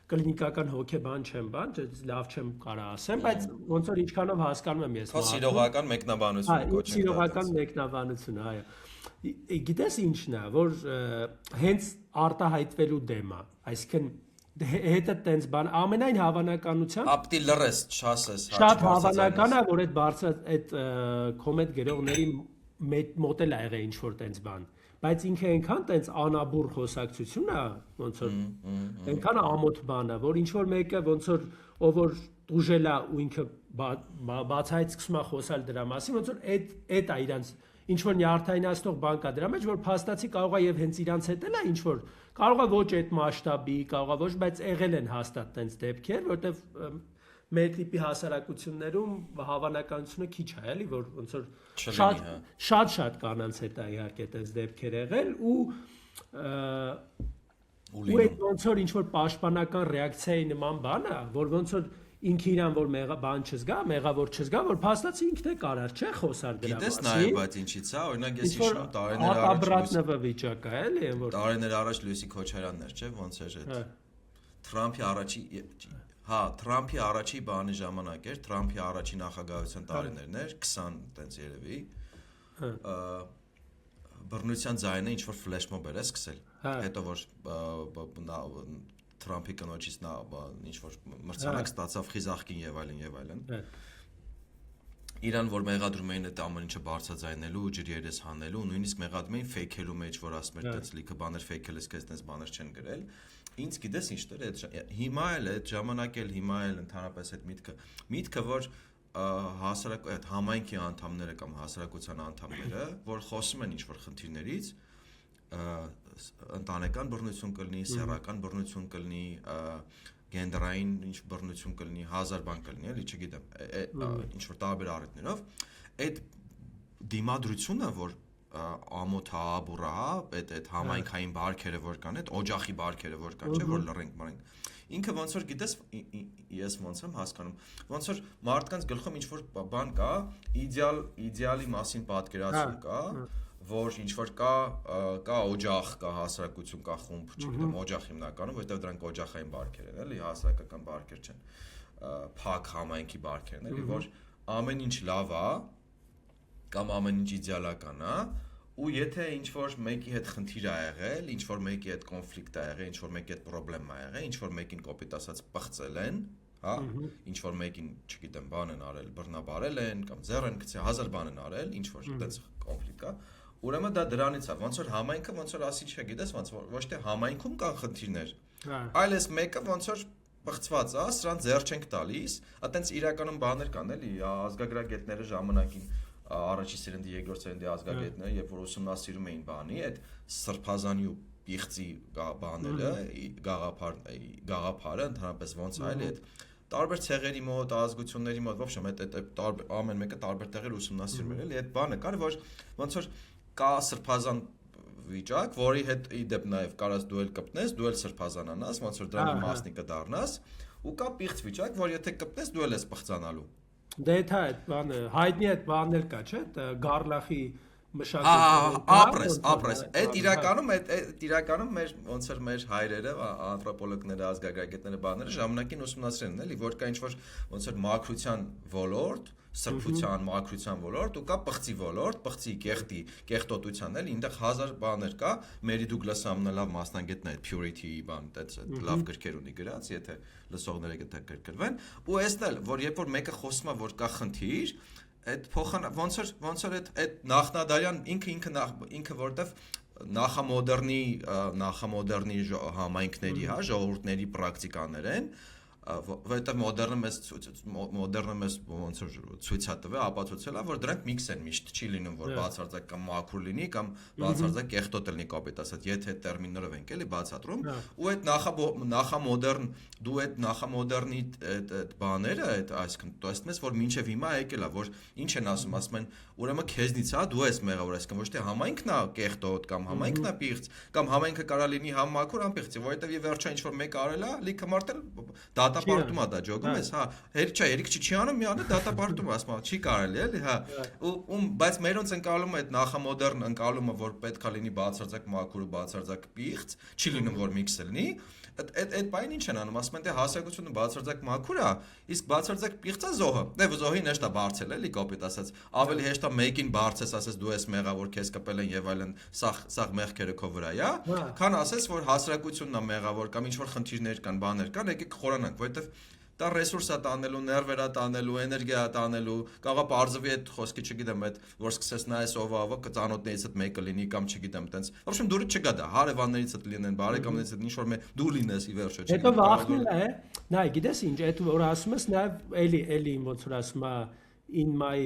կլինիկական հոգեբան չեմ բան լավ չեմ կարող ասեմ բայց ոնց որ ինչքանով հասկանում եմ ես սիրողական մեկնաբանությունը կոչենք սիրողական մեկնաբանություն այո Գիտես ինչն է, որ հենց արտահայտվելու դեմ է, այսինքն հետը տենց բան ամենայն հավանականությամբ ապտի լրես չասես շատ հավանական է որ այդ բարձր այդ կոմենտ գրողների մոտ էլ ա եղել ինչ որ տենց բան բայց ինքը այնքան տենց անաբուր խոսակցություն է ոնց որ այնքան ամոթ բան է որ ինչ որ մեկը ոնց որ ով որ դուժել է ու ինքը բացայից սկսում է խոսալ դրա մասին ոնց որ այդ է իրանց ինչ որ նյարդայնացնող բան կա դրա մեջ որ փաստացի կարող է եւ հենց իրանց հետ էլ է ինչ որ կարող է ոչ այդ մասշտաբի կարող է ոչ բայց եղել են հաստատ տենց դեպքեր որտեվ մեր տիպի հասարակություններում հավանականությունը քիչ է էլի որ ոնց որ շատ կանանց հետ է իհարկե տենց դեպքեր եղել ու այդ ոնց որ ինչ որ պաշտպանական ռեակցիայի նման բան է որ ոնց որ ինքը իրան որ բան չզգա, մեղավոր չզգա, որ փաստացի ինքն է կարար չէ խոսալ դրա մասին։ Գիտես նաև բայց ինչից է, օրինակ ես հիշում եմ տարիներ առաջ աբրատնվը վիճակ է, էլի, որ տարիներ առաջ Լյուիսի Քոչարյանն էր, չէ՞, ոնց էր այդ Թրամփի առաջի բանի ժամանակ էր, Թրամփի առաջի նախագահության տարիներն էր, 20 տենց երևի։ Բռնության ձայնը ինչ որ ֆլեշմոբ էր սկսել։ Հետո որ Թրամփի կնոջից նա ինչ որ մրցանակ ստացավ խիզախքին եւ այլն Իրան որ մեղադրում էին այդ ամեն ինչը բարձրաձայնելու ջրերես հանելու նույնիսկ մեղադրում էին ֆեյքելու մեջ որ ասում էր այդպես լիքը բաներ ֆեյքել ես քեզ այդպես բաներ չեն գրել ինձ գիտես ինչ դեր այդ հիմա էլ այդ ժամանակ էլ հիմա էլ ընդհանրապես այդ միտքը որ հասարակ համայնքի անդամները կամ հասարակության անդամները որ խոսում են ինչ որ խնդիրներից ընտանեկան բռնություն կլինի, սեռական բռնություն կլինի, գենդերային ինչ բռնություն կլինի, 1000 բան կլինի, էլի, չգիտեմ, ինչ որ տարբեր առիթներով, այդ դիմադրությունը, որ ամոթա, բուռա, այդ համայնքային բարքերը որ կան, այդ օջախի բարքերը որ կան, չէ, որ լռենք մարենք։ Ինքը ոնց որ գիտես, ես ոնց եմ հասկանում, ոնց որ մարդկանց գլխում ինչ որ բան կա, իդեալի մասին պատկերացում կա, որ ինչ որ կա օջախ, կա հասարակություն, կա խումբ, չգիտեմ, օջախ հիմնականում, որովհետև դրանք օջախային բարքեր են, էլի, հասարակական բարքեր չեն, փակ համայնքի բարքեր են, էլի, որ ամեն ինչ լավ է, կամ ամեն ինչ իդեալական է, ու եթե ինչ-որ մեկի հետ խնդիր ա եղել, ինչ-որ մեկի հետ կոնֆլիկտ ա եղել, ինչ-որ մեկի հետ պրոբլեմ ա եղել, ինչ-որ մեկին կոպիտ ասած պղծել են, հա, ինչ-որ մեկին, չգիտեմ, բան են արել, բռնաբարել են, կամ ձեռ են գցել, 1000 բան են արել, ինչ-որ այդպես կոնֆլիկտ կա, ուրեմն դա դրանից է, ոնց որ համայնքը ոնց որ ասի չէ, գիտես, ոնց որ ոչ թե համայնքում կան խնդիրներ, այլ էս մեկը ոնց որ պղծված է, սրան ձեռ չենք տալիս, այտենց իրականում բաներ կան, էլի, ազգագրագետները ժամանակին առաջի սերնդի, երկրորդ սերնդի ազգագետները, երբ որ ուսումնասիրում էին բանի, այդ սրբազանի ու պիղծի բաները, գաղափարը, ընդհանրապես ոնց այլ այդ տարբեր ցեղերի մոտ, ազգությունների մոտ, ոբշեմ, այդ ամեն մեկը տարբեր տեղեր ուսումնասիրում էր, էլի, այդ բանը կար, որ ոնց որ կա սրբազան վիճակ, որի հետ ի դեպ նաև կարաս դու էլ կպտնես, դու էլ սրբազանանաս, ոնց որ դրանի մասնիկը դառնաս, ու կա պիղծ վիճակ, որ եթե կպտնես, դու էլ ես պղծանալու։ Դե դա այդ բանը, հայտնի այդ բանն էլ կա, չէ՞, Գարլախի մշակույթը։ Ապրես։ Այդ իրականում մեր ոնց որ մեր հայրերը, անթրոպոլոգները, ազգագրագետները բաները ժամանակին ուսումնասիրել են, էլի, որ կա ինչ-որ ոնց որ մաքրության ոլորտ, սրբության, մաքրության ոլորտ ու կա պղծի ոլորտ, պղծի կեղտոտության, էլի, այնտեղ 1000 բաներ կա, Մերի Դուգլասը ամենալավ մասնագետն է այդ Purity բան, այդ լավ գրքեր ունի գրած, եթե լսողները գտա գրկրվեն, ու էսն էլ, որ երբ որ մեկը խոսում է, որ կա խնդիր, այդ ոնց որ այդ նախնադարյան ինքը որտեվ նախամոդեռնի համայնքների, հա, ժողովուրդների պրակտիկաներ են, որտեղ մոդեռնը մեզ ոնց որ ցույց է տվել, ապացուցել է, որ դրանք միքս են միշտ, չի լինում, որ բացարձակ կամ մաքուր լինի, կամ բացարձակ կեղտոտ լինի, կոպիտ ասած, եթե այդ տերմիններով ենք էլի բացատրում, ու այդ նախամոդեռն, դու այդ նախամոդեռնի այդ բաները, այսինքն տեսնում ես, որ մինչև հիմա եկել է, որ ինչ են ասում են, ուրեմն քեզնից է, դու ես մեղավոր, այսինքն ոչ թե համայնքն է կեղտոտ, կամ համայնքն է պիղծ, կամ համայնքը կարա լինի համ մաքուր, համ պիղծ, որովհետև ի վերջո ինչ որ մեկը արել է, լիքը մարդ էլ դատապարտում է դա ջոգում ես, հա, հերիք չի անում, մի անը դատապարտում է, ասում է, չի կարելի, էլի, հա, բայց մերոնց ընկալումը այդ նախամոդեռն ընկալումը, որ պետք է լինի բացարձակ մաքուր ու բացարձակ պիղծ, չի լինում, որ միքս լինի, այդ բանը ինչ են անում, ասում են, թե հասարակությունը բացարձակ մաքուր է, իսկ բացարձակ պիղծ է զոհը, դե զոհին էշտա բարձել էլի կոպիտ ասած, ավելի հեշտ է մեկին բարձես, ասես դու ես մեղավոր, քեզ կպել են եւ այլն, սաղ մեղքերը քո վրա է, քան ասես, որ հասարակությունն է մեղավոր կամ ինչ որ խնդիրներ կան, բաներ կան, եկեք խորանանք, որովհետեւ դա ռեսուրս է տանելու, ներվեր է տանելու, էներգիա է տանելու, կարող է բարձվի այդ խոսքի, չգիտեմ, այդ որ սկսես նայես ով ծանոթներից այդ մեկը լինի կամ չգիտեմ, տենց։ Ոբշեմ դուրը չգա դա, հարևաններից հետ լինեն, բարեկամներից հետ ինչ որ դու լինես ի վերջո, չգիտեմ։ Հետո վախնել է, նայ, գիտես ինչ, այդ որ ասում ես, նաև էլի ոնց որ ասում է in my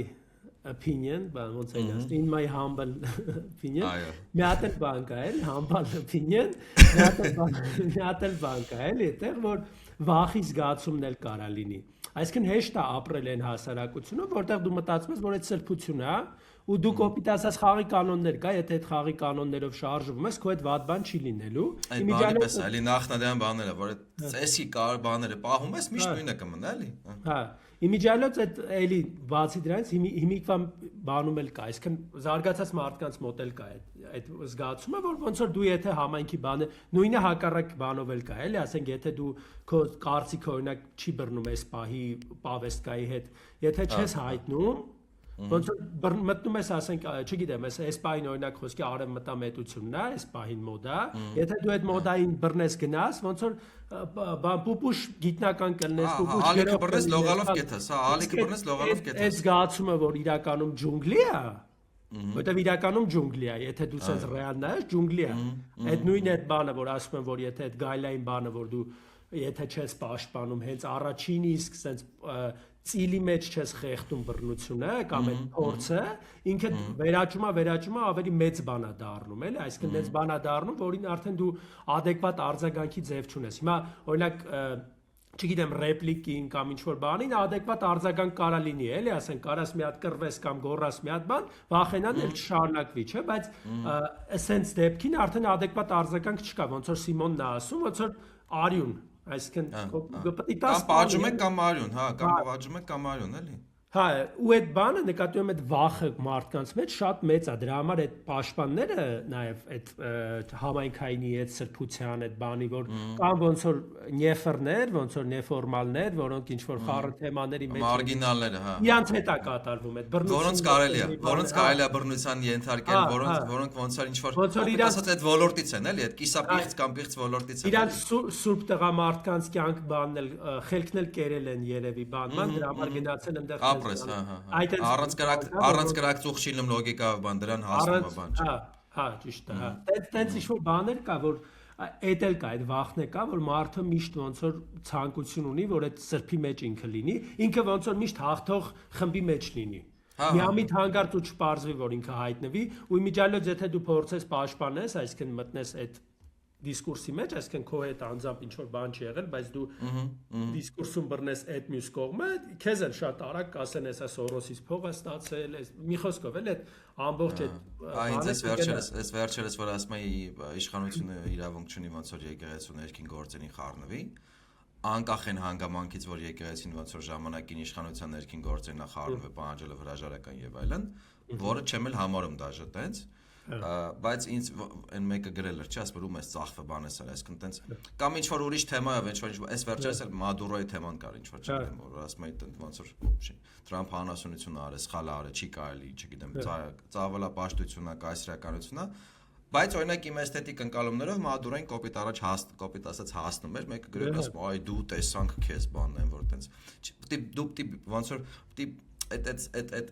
opinion, ոնց է ասում, in my humble opinion, մի հատ էլ բան կա, էլի, humble opinion, մի հատ էլ բան կա, էլի, այդտեղ որ վախի զգացումն էլ կարա լինի։ Այսինքն հեշտ է ապրել այն հասարակությունում, որտեղ դու մտածում ես, որ այդ սրբություն է, ու դու կոպիտ ասած խաղի կանոններ կա, եթե այդ խաղի կանոններով շարժվում ես, քո այդ վատ բան չի լինելու։ Այդ բանի պես էլի նախնադարյան բաները, որ այդ ծեսի կար բաները պահում ես, միշտ նույնը կմնա, էլի։ Հա, իմիջիալոց այդ էլի բացի դրանից հիմիկվա բանում էլ կա, այսինքն զարգացած մարդկանց մոտ էլ կա այդ զգացումը, որ ոնց որ դու եթե համայնքի բանը նույնը հակառակ բանով էլ կա, էլի, ասենք եթե դու քո կարծիքը օրինակ չի բռնում այս պահի պավեստկայի հետ, եթե չես հայտնում, ոնց որ մտնում ես, ասենք, չգիտեմ, այս պահին օրինակ խոսքի արևմտամետությունն է, այս պահին մոդա, եթե դու այդ մոդային բռնես գնաս, ոնց որ պուպուշ գիտնական կլնես, պուպուշ ալիքը բռնես լողալով կեթաս, հա, ալիքը բռնես լողալով կեթաս։ Այդ զգացումը, որ իրականում ջունգլի է, որտեվ իրականում ջունգլի է, եթե դու sense ռեալ նայես, ջունգլի է։ Այդ նույն այդ բանը, որ ասում են, որ եթե այդ գայլային բանը, որ դու եթե չես պաշտպանում հենց առաջին իսկ sense ծիլի մեջ չես խեղդում բռնությունը կամ այդ փորձը, ինքը վերաճում է ավելի մեծ բան է դառնում, էլի, այսինքն մեծ բան է դառնում, որին արդեն դու adekvat արձագանքի ձև չունես։ Հիմա օրինակ չգիտեմ ռեպլիկին կամ ինչ որ բանին adekvat արձագանք կարա լինի, էլի, ասենք կարաս մի հատ կռվես կամ գոռաս մի հատ բան, վախենան էլ չշարունակվի, չէ, բայց ասենց դեպքին արդեն adekvat արձագանք չկա, ոնց որ Սիմոնն է ասում, ոնց որ արյուն, այսինքն գպտի տաս կամ պատժում եք կամ արյուն, հա, կամ պատժում եք կամ արյուն, էլի։ Հա, ու այդ բանը նկատի ունեմ այդ վախը մարդկանց մեջ շատ մեծ է, դրա համար այդ պաշտպանները նաև այդ համայնքայինի այդ սրբության այդ բանի, որ կամ ոնց որ նեֆերներ, ոնց որ նեֆորմալներ, որոնք ինչ որ խառը թեմաների մեջ մարգինալները, հա։ իրանց հետ է կատարվում այդ բռնությունը, որոնց կարելի է բռնության ենթարկել, որոնք ոնց որ ինչ որ ասած այդ ոլորտից են, էլի, այդ կիսապիղծ կամ պիղծ ոլորտից են։ Իրանց սուրբ տղամարդկանց կյանք բանն էլ խելքն էլ կերել են երևի բանման, դրա համար գնացել են դեռ առանց կրակցող շիլում լոգիկայով բան դրան հասնում է բան չէ։ Հա, ճիշտ է, հա։ Տենց ինչ-որ բաներ կա, որ այդ էլ կա, այդ վախն է կա, որ մարդը միշտ ոնց որ ցանկություն ունի, որ այդ սրբի մեջ ինքը լինի, ինքը ոնց որ միշտ հաղթող խմբի մեջ լինի։ Միամիտ հանգարց ու չպարզվի, որ ինքը հայտնվի, ու իմիջիալոց եթե դու փորձես պաշտպանես, այսինքն մտնես այդ դիսկուրսի մեջ, այսինքն քո հետ անձամբ ինչ որ բան չի եղել, բայց դու դիսկուրսում բռնես այդ մյուս կողմը, քեզ էլ շատ արագ կասեն, էսա Սորոսից փող է ստացել, էս մի խոսքով էլ այդ ամբողջ այս վերջերս որ ասում էի իշխանությունը իրավունք չունի ոնց որ եկեղեցու ներքին գործերին խառնվի, անկախ են հանգամանքից որ եկեղեցին ոնց որ ժամանակին իշխանության ներքին գործերին խառնվի, պահանջելով հրաժարական եւ այլն, որը չեմ էլ համարում դաժե տենց բայց ինձ այն մեկը գրել էր, չէ՞, ասում եմ, այս ծախվը բանես էր, այսինքն տենց կամ ինչ որ ուրիշ թեմայով, ինչ որ այս վերջերս էլ Մադուրոյի թեման կար, ինչ որ չգիտեմ, որ ասում էի տենց ոնց որ Թրամփ անասունությունը արել, սխալ արել, չի կարելի, չգիտեմ, ծավալապաշտությունա, կայսրականությունա, բայց օրինակ իմ էսթետիկ ընկալումներով Մադուրոյին կոպիտ առաջ կոպիտ ասած հասնում էր, մեկը գրել ասում, այ դու տեսանք քեզ բանն են, որ տենց դու ոնց որ այդ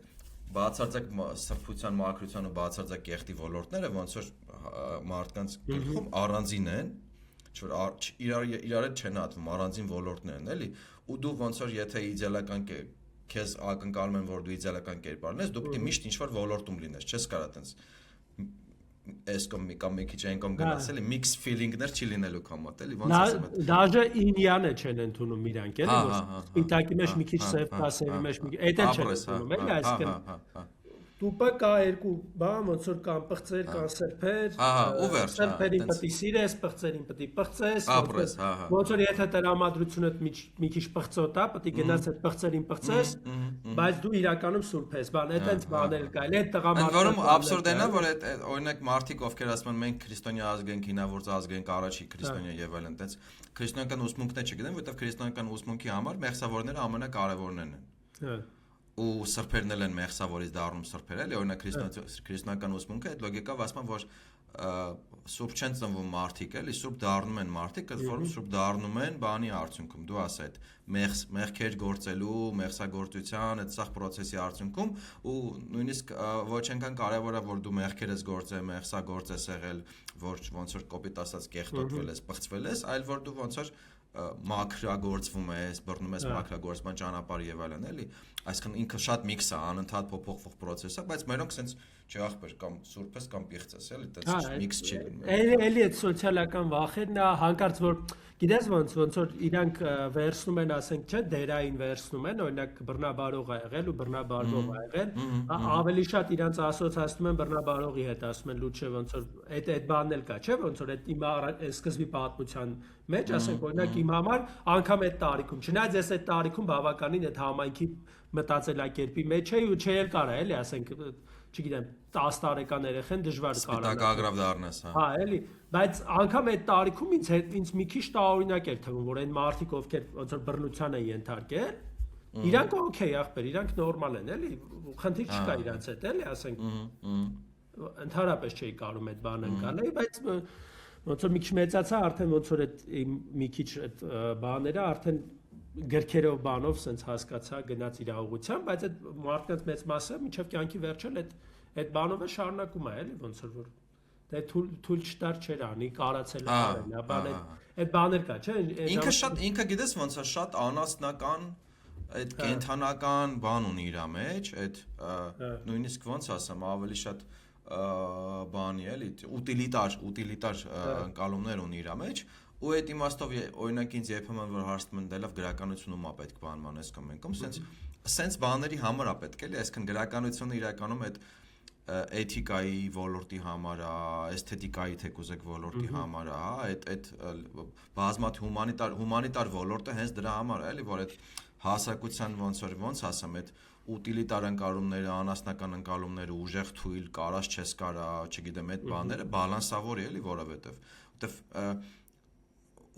բացարձակ սրբության մաքրության ու բացարձակ կեղտի ոլորտները ոնց որ մարդկանց գլխում առանձին են, որ իրար հետ չեն հատվում, առանձին ոլորտներ են, էլի, ու դու ոնց որ եթե իդեալական քեզ ակնկալում են, որ դու իդեալական կերպարն ես, դու պետք է միշտ ինչ-որ ոլորտում լինես, չես կարա տենց այս կամ մի քիչ այն կամ գնաս էլի միքս ֆիլինգներ չի լինելու կամոտ էլի ոնց ասեմ այդ դաժե ինյանը չեն ընդունում իրանք էլի որ սպիտակի մեջ մի քիչ սև կա սևի մեջ մի քիչ այդ էլ չեն ընդունում էլի այսինքն տուպը կա երկու բան ոնց որ կան պղծեր կան սրբեր սրբերին պետք է սիրես պղծերին պետք է պղծես ոնց որ եթե տրամադրությունը մի քիչ պղծոտ է պետք է գնաս այդ պղծերին պղծես բայց դու իրականում սուրբ ես բան այդպես բաներ կա այդ տղամարդը որում абսուրդն է որ այդ օրինակ մարդիկ ովքեր ասում են մենք քրիստոնյա ազգ ենք հինավուրց ազգ ենք առաջի քրիստոնյա եւ այլն այդպես քրիստոնեական ուսմունքն է չգիտեմ որովհետեւ քրիստոնեական ուսմունքի համար մեղսավորները ամենակարևորներն են ու սրբերն են մեղսավորից դառնում սրբեր էլի օրինակ քրիստոնեական ուսմունքը այդ լոգիկով ասում են որ սուրբ չեն ծնվում մարդիկ էլի սուրբ դառնում են մարդիկ այդ ֆորմ սուրբ դառնում են բանի արդյունքում դու ասա այդ մեղքեր գործելու մեղսագործության այդ սաղ process-ի արդյունքում ու նույնիսկ ոչ այնքան կարևոր է որ դու մեղքեր ես գործել մեղսագործ ես եղել որ ոնց որ կոպիտ ասած կեղտոտվել ես բղծվել ես այլ որ դու ոնց որ մաքրագործվում ես, բռնում ես մաքրագործման ճանապարհ եւ այլն, էլի։ Այսինքն ինքը շատ միքս է, անընդհատ փոփոխվող process է, բայց մերոնք sense չի ախպեր կամ սուրբ ես կամ պիղծ ես, էլի, այդպես միքս չի լինում։ Էլի այդ սոցիալական վախերն է, հանկարծ որ գիտես ոնց որ իրանք վերցնում են, ասենք, չէ, դերային վերցնում են, օրինակ բռնաբարող ա եղել ու բռնաբարվող ա եղել, ավելի շատ իրանք ասոցացնում են բռնաբարողի հետ, ասում են լուչը ոնց որ այդ բանն էլ կա, չէ, ոնց որ այդ իմ սկզբի պատմության մեջ, ասենք, օրինակ իմ համար անգամ այդ տարիքում, չնայած ես այդ տարիքում բավականին այդ համայնքի մտածելակերպի մեջ էի ու չէի կարա, էլի, ասենք, չգիտեմ, 10 տարեկան երեխան դժվար կարա։ Սպիտակագրավ դառնաս, հա, էլի, բայց անգամ այդ տարիքում ինձ մի քիչ տարօրինակ էր թվում, որ այն մարդիկ, ովքեր ոնց որ բռնության են ենթարկել, իրանք օքեյ, ախպեր, իրանք նորմալ են, էլի, խնդիր չկա իրանց հետ, էլի, ասենք, ընդհանրապես չէի կարում այդ բանը անցնել, բայց ոնց որ մի քիչ մեծացա, արդեն ոնց որ այդ մի քիչ այդ բաները արդեն գրքերով բանով sense հասկացա գնաց իր ուղղությամբ, բայց այդ մարդկանց մեծ մասը մինչև կյանքի վերջել այդ բանով է շարունակում է, էլի ոնց որ դե թույլ չտար չեր անի, կարացել է, բան այդ բաներ կա, չէ՞։ Ինքը գիտես ոնց է շատ անասնական այդ կենթանական բան ունի իր մեջ, այդ նույնիսկ ոնց ասեմ, ավելի շատ բանի էլի, ուտիլիտար ընկալումներ ունի իր մեջ, ու այդ իմաստով օրինակ ինձ երբեմն որ հարցնում են դե լավ գրականությունում է պետք բանման այս կամ այնքան, սենց բաների համար է պետք էլի, այսինքն գրականությունը իրականում այդ էթիկայի ոլորտի համար է, էսթետիկայի թեկուզ եք ոլորտի համար է, այդ բազմաթիվ հումանիտար ոլորտը հենց դրա համար է, էլի, որ այդ հասարակության ոնց ասեմ, այդ ուտիլիտար ընկալումները, անասնական ընկալումները, ուժեղ թույլ, կարած չես կարա, չգիտեմ, այդ բաները բալանսավոր է, էլի, որովհետև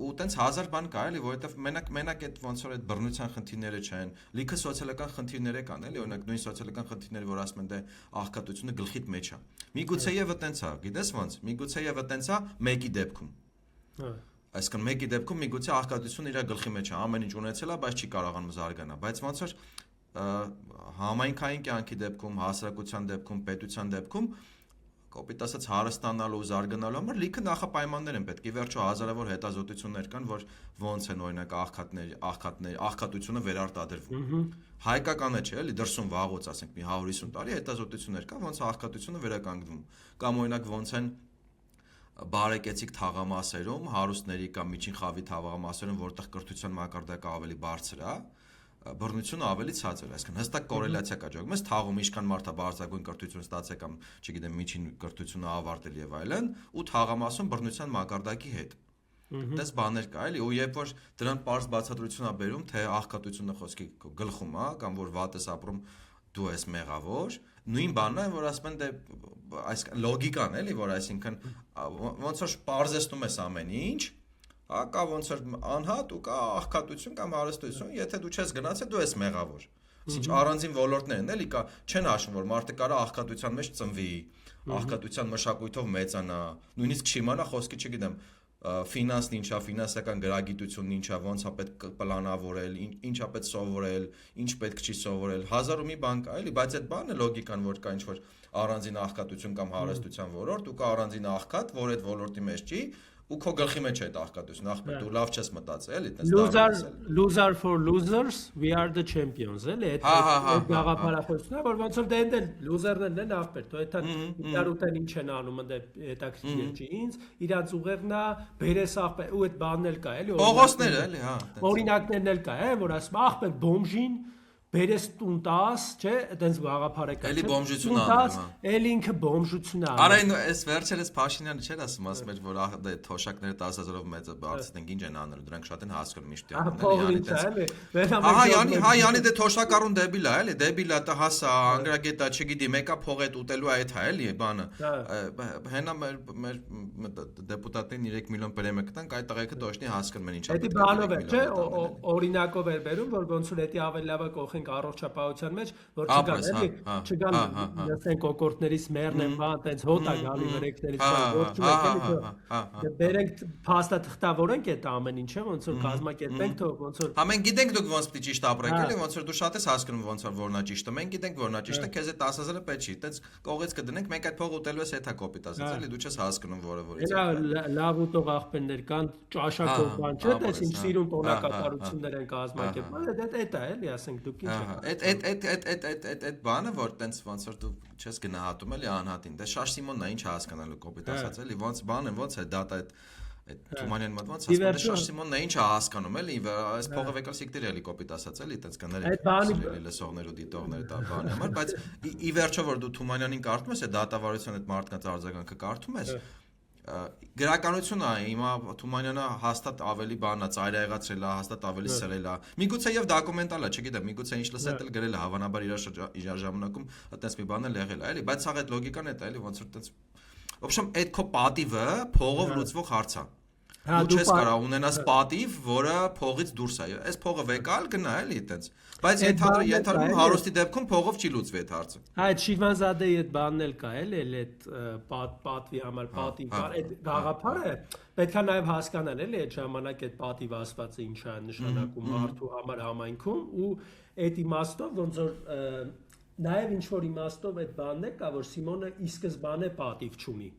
ու տենց հազար բան կա, էլի, որովհետև մենակ այդ ոնց որ այդ բռնության խնդիրները չեն, լիքը սոցիալական խնդիրներ կան, էլի, օրինակ նույն սոցիալական խնդիրները, որ ասում են դե աղքատությունը գլխիդ մեջ է։ Միգուցեևը տենց է, գիտես ոնց, միգուցեևը տենց է մեկի դեպքում։ Այսինքն մեկի դեպքում միգուցե աղքատությունը իր գլխի մեջ է, ամեն ինչ ունեցել է, բայց չի կարողանում զարգանալ, բայց ոնց որ համայնքային կյանքի դեպքում, հասարակության դեպքում, պետության դեպքում կոպիտ ասած հարստանալու ու զարգանալու համար լիքը նախապայմաններ են պետք է վերջո հազարավոր հետազոտություններ կան, որ ոնց են օրինակ աղքատությունը վերարտադրվում։ Հայկականը չէ, էլի դրսում վաղուց ասենք մի 150 տարի հետազոտություններ կան, ոնց աղքատությունը վերականգնվում։ Կամ օրինակ ոնց են բարեկեցիկ թաղամասերում, հարուստների կամ միջին խավի թաղամասերում, որտեղ կրթության մակարդակը ավելի բարձր է, բռնությունը ավելի ցածր է, այսինքն հստակ կորելացիա կա ջոգում, ես թաղում ինչքան մարդը բարձրագույն կրթություն ստացել կամ չգիտեմ միջին կրթությունը ավարտել եւ այլն, ու թաղամասում բռնության մակարդակի հետ։ Դες բաներ կա, էլի, ու երբ որ դրան པարզ բացատրություն ա բերում, թե աղքատությունը խոսքի գլխում է, կամ որ վատ ես ապրում, դու ես մեղավոր, նույն բանն է, որ ասում են դե այսինքն լոգիկան, էլի, որ այսինքն ոնց որ պարզեցնում ես ամեն ինչ, կա ոնց որ անհատ ու կա աղքատություն կամ հարստություն, եթե դու չես գնացել, դու ես մեղավոր։ Ինչ առանձին ոլորտներ են, էլի, կա չեն հաշվում, որ մարդը կարա աղքատության մեջ ծնվի, աղքատության մշակույթով մեծանա, նույնիսկ չիմանա խոսքի, չգիտեմ, ֆինանսն ինչա, ֆինանսական գրագիտությունն ինչա, ոնց է պետք պլանավորել, ինչա պետք սովորել, ինչ պետք չի սովորել, հազար ու մի բան կա, էլի, բայց այդ բանը լոգիկան, որ կա ինչ-որ առանձին աղքատություն կամ հարստության ոլորտ, ու կա առանձին աղքատ, որ այդ ոլորտի մեջ չի, ու քո գլխի մեջ է այդ աղքատությունը, ախպեր, դու լավ չես մտածել, էլի, տես loser for losers, we are the champions, էլի, այդ գաղափարախոսությունն է, որ ոնց որ դե ընդ լուզերներն են ախպեր, դու այդ իրար ուտեն ինչ են անում, ընդ հետաքրքիր չի ինձ, իրանց ուղերն է, բերես ախպեր, ու այդ բանն էլ կա, էլի, Պողոսները, էլի, հա, օրինակներն էլ կա, որ ասում ախպեր բոմժին բերես տուն տաս, չէ, այդպես գաղափար է կա։ Էլի բոմժություն անում, հա։ Էլի ինքը բոմժություն անում։ Արա այս վերջերս Փաշինյանը չէր ասում, ասում էր, որ դե թոշակները 10,000-ով մեծ բարձրացնենք, ինչ են անելու, դրանք շատ են հասկանում միշտ Ահա, Յանի դե թոշակառուն դեբիլ է, էլի, դեբիլ է, հասա, անգրագետ է, չգիտի, մեկա փողետ ուտելու այդ է, էլի, բանը։ Հենա մեր դեպուտատին 3 միլիոն պրեմիա կտանք, այդ տղեկը դոշնի հասկանում են ինչ է։ Դա բանով է, չէ, օրինակով էր բերում, որ ոնց որ դա ավելի լավ է կողենք առողջապահության մեջ, որ չգան, էլի, չգան, ասենք կոկորտներից մեռն են, բան, տենց հոտ է գալի վրեքներից, որ չունենք, էլի, բերենք փաստաթղթավորենք այդ ամեն ինչը, ոնց որ կազմակերպենք, թող ոնց որ Մենք գիտենք դուք ոնց պիտի ճիշտ ապրեք, էլի, ոնց որ դու շատ ես հասկանում ոնց որ որնա ճիշտը, մենք գիտենք որնա ճիշտը, քեզ է 10,000-ը պետք չի, տենց կողից կդնենք, մենք այդ փող ուտելու ես հետա կոպիտ ասած, էլի, դու չես հասկանում որը որից։ Էլա լավ ուտող աղբերներ կան, ճաշակով բան չէ, տես ինչ սիրուն տոնակատարություններ են կազմակերպում, դա է, էլի, ասենք դուք ինչ Այդ բանը որ տենց ոնց որ դու չես գնահատում էլի անհատին, դե Շաշ Սիմոնն է ինչ հասկանալու կոպիտ ասած էլի, ոնց բանը ոնց է դատա այդ Թումանյան մոտ ոնց ասում է Շաշ Սիմոնն է ինչ է հասկանում էլի, այս փողը վեկալ սիկտեր էլի կոպիտ ասած էլի, տենց կներեք լսողներ ու դիտողներ դա բանը համար, բայց ի վերջո որ դու Թումանյանին կարդում ես, այդ դատավարության այդ մարդկանց արձագանքը կարդում ես, գրականությունը հիմա Թումանյանը հաստատ ավելի բան է, ծայրահեղացրել է, հաստատ ավելի սրել է։ Միգուցե եւ դոկումենտալ է, չգիտեմ, միգուցե ինչ լսել էլ գրել է, հավանաբար իր ժամանակում այդպես մի բան էլ եղել է, էլի, բայց սա այդ լոգիկան է, էլի, ոնց որ այդպես Ոբշեմ այդ քո պատիվը փողով լուծվող հարց է։ Դու չես կարող ունենաս պատիվ, որը փողից դուրս է։ Այս փողը վեկալ գնա էլի այդպես։ Բայց ենթադրում հարուստի դեպքում փողով չի լուծվի այդ հարցը։ Այդ Շիրվանզադեի այդ բանն էլ կա, էլի, այդ պատվի համար պատիվ, այդ գաղափարը պետք է նաև հասկանալ, էլի, այդ ժամանակ այդ պատիվ ասվածը ինչ է նշանակում մարդու համար համայնքում ու այդ իմաստով ոնց որ նաև ինչ որ իմաստով այդ բանն է կա, որ Սիմոնը ի սկզբանե պատիվ չունի։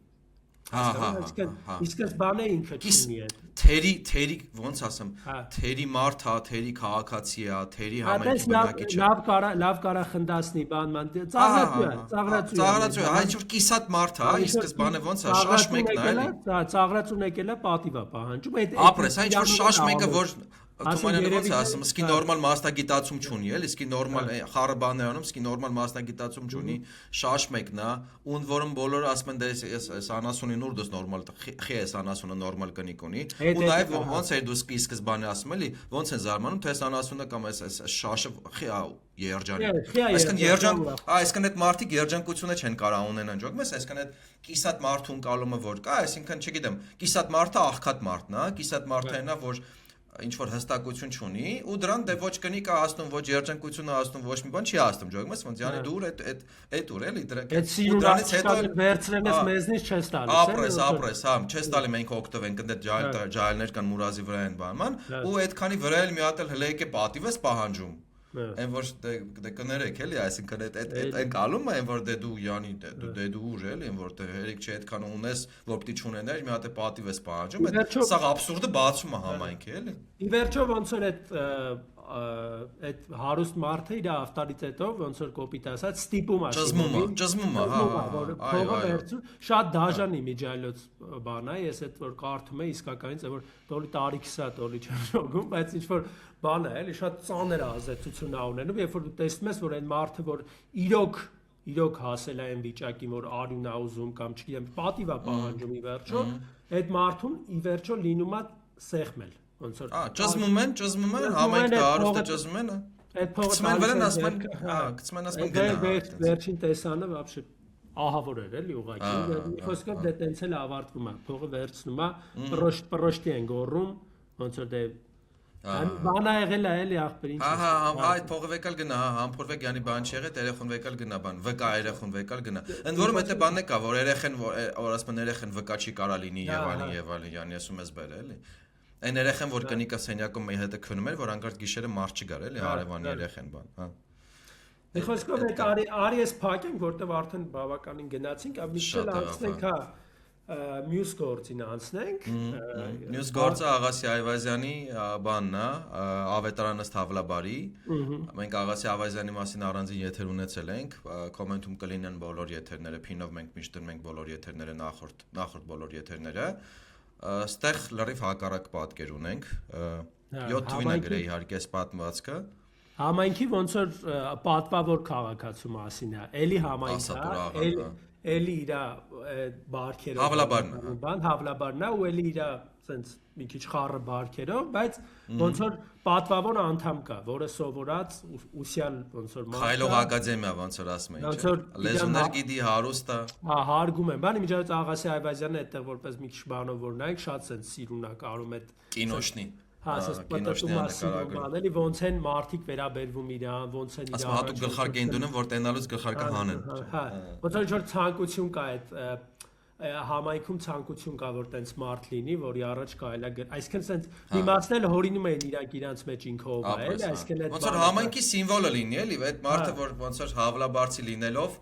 Իսկ այս բանը ինքը չունի է։ Թերի ոնց ասեմ, Հա։ թերի մարդ է, թերի քաղաքացի է, թերի Այդպես համայնքի բնակիչ է։ լավ կարա խնդասնի բանման Ծաղրացու է, այն որ կիսատ մարդ է, ի սկզբանե ոնց է, շաշ մեկն է, էլի։ ծաղրացուն եկել է պատիվա պահանջում, Ապրես, այն որ շաշ մեկը որ Թումանյանը ոնց է ասում, իսկի նորմալ մասնագիտացում չունի, էլի, իսկի նորմալ խառը բաներ անում, իսկի նորմալ մասնագիտացում չունի, շաշ մեկն է, ուն որում բոլորը ասում են դե այս անասունին ուր դուս նորմալ, խի այս անասունը նորմալ կնիկ ունի, ու նաև ոնց է դու սկզբանե ասում էլի, ոնց են զարմանում, թե այս անասունը կամ այս շաշը խի երջանիկ։ Այսինքն այսինքն այդ մարդիկ երջանկությունը չեն կարող ունենան, ճոգ մեզ, այսինքն այդ կիսատ մարդուն կալումը որ կա, այսինքն չգիտեմ, կիսատ մարդը աղքատ մարդն է, կիսատ մարդը այնա որ ինչ որ հստակություն չունի ու դրան դե ոչ կնիկ է ասնում ոչ երջանկությունը ասնում ոչ մի բան չի ասնում ճոգ մեզ ոնց յանի դուր այդ ուր էլի դրանից հետո վերցրել ես մեզնից չես տալիս ապրես հա չես տալի մենք օգտվենք ընդ ջահելներ կան մուրազի վրա են բանման ու այդքանի վրա էլ մի հատ էլ հլեյք է պատիվես պահանջում Այն որ դե կներեք էլի, այսինքն այդ կալումը այն որ դե դու յանի դե դու ուր էլի, այն որ դե հերիք չէ այդքան ունես, որ պիտի չունենար, մի հատ է պատիվ ես պահանջում, սա աբսուրդը բացում է համայնքի էլի։ Ի վերջո ոնց որ այդ հարուստ մարդը իր ավտորիտետով ոնց որ կոպիտ ասած ստիպում է ճզմում է փողը վերցու շատ դաժան իմիջայլոց բան է ես այդ որ կարդում եմ իսկականից որ տոլի տարիքս է տոլի չեմ շոգում բայց ինչ որ բան է էլի շատ ծանր ազդեցություն է ունենում երբ որ դու տեսնում ես որ այն մարդը որ իրոք հասել է այն վիճակին որ արյուն է ուզում կամ չգիտեմ պատիվ է պահանջում ի վերջո այդ մարդուն ի վերջո լինում է սեղմել ոնց որ ճզմում են համայնքը արուստը ճզմում են այդ փողը գցում են ասում գնա վերջին տեսանը вообще ահավոր էր էլի ուղղակի խոսքով դե տենց էլ ավարտվում է փողը վերցնում է պրոշտի են գոռում ոնց որ դե բանա եղել է էլի ախպեր ինչ այդ փողը վեկալ գնա համփորվեք յանի բան չի եղել երեխուն վեկալ գնա բան վկա երեխուն վեկալ գնա ընդ որում այդ բանն է կա որ երեխեն որ ասում են երեխեն վկա չի կարա լինի եւ այլն յանի ասում ես բեր էլի Այն երեխեն որ կնիկա սենյակում մի հետը քնում էր որ անկարծ գիշերը մարդ չգար էլի հարևանի երեխեն բան հա Մի խոսքով եք արի ես փակենք որտեվ արդեն բավականին գնացինք ամիսել անցնենք հա մյուս գործին անցնենք մյուս գործը Աղասի Այվազյանի բանն է ավետարանը Թավլաբարի մենք Աղասի Այվազյանի մասին առանձին եթեր ունեցել ենք կոմենտում կլինեն բոլոր եթերները փինով մենք միշտ դնում ենք բոլոր եթերները նախորդ բոլոր եթերները Ստեղ լրիվ հակառակ պատկեր ունենք 7 թվին է գրեի իհարկե այս պատմվածքը Համայնքի ոնց որ պատվավոր քաղաքացու մասին է էլի համայնքը էլի իր բարքերով հավլաբարն է ու էլի իր sense մի քիչ խառը բարքերով բայց ոնց որ պատվավոր անդամ կա որը սովորած ուսյալ ոնց որ Խայլող ակադեմիա ոնց որ ասում են լեզուներ գիտի հարուստ է հա հարգում են բանի միջազգային Աղասի Այվազյանը այդտեղ որպես մի քիչ բանով որ նայեք շատ sense սիրուն է կարում այդ կինոշնի հա պատտում ասում էլի ոնց են մարդիկ վերաբերվում իրան ոնց են իրան հատուկ գլխարկ են դնում որ տենալուց գլխարկը հանեն հա ոնց որ ցանկություն կա այդ համայնքում ցանկություն կա որ տենց մարդ լինի որի առաջ կարելի այսինքն սենց դիմացնել հորինում են իրանց մեջ ինքով է էլի այսինքն այդ ոնց որ համայնքի սիմվոլը լինի էլի այդ մարդը որ ոնց որ հավլաբարձի լինելով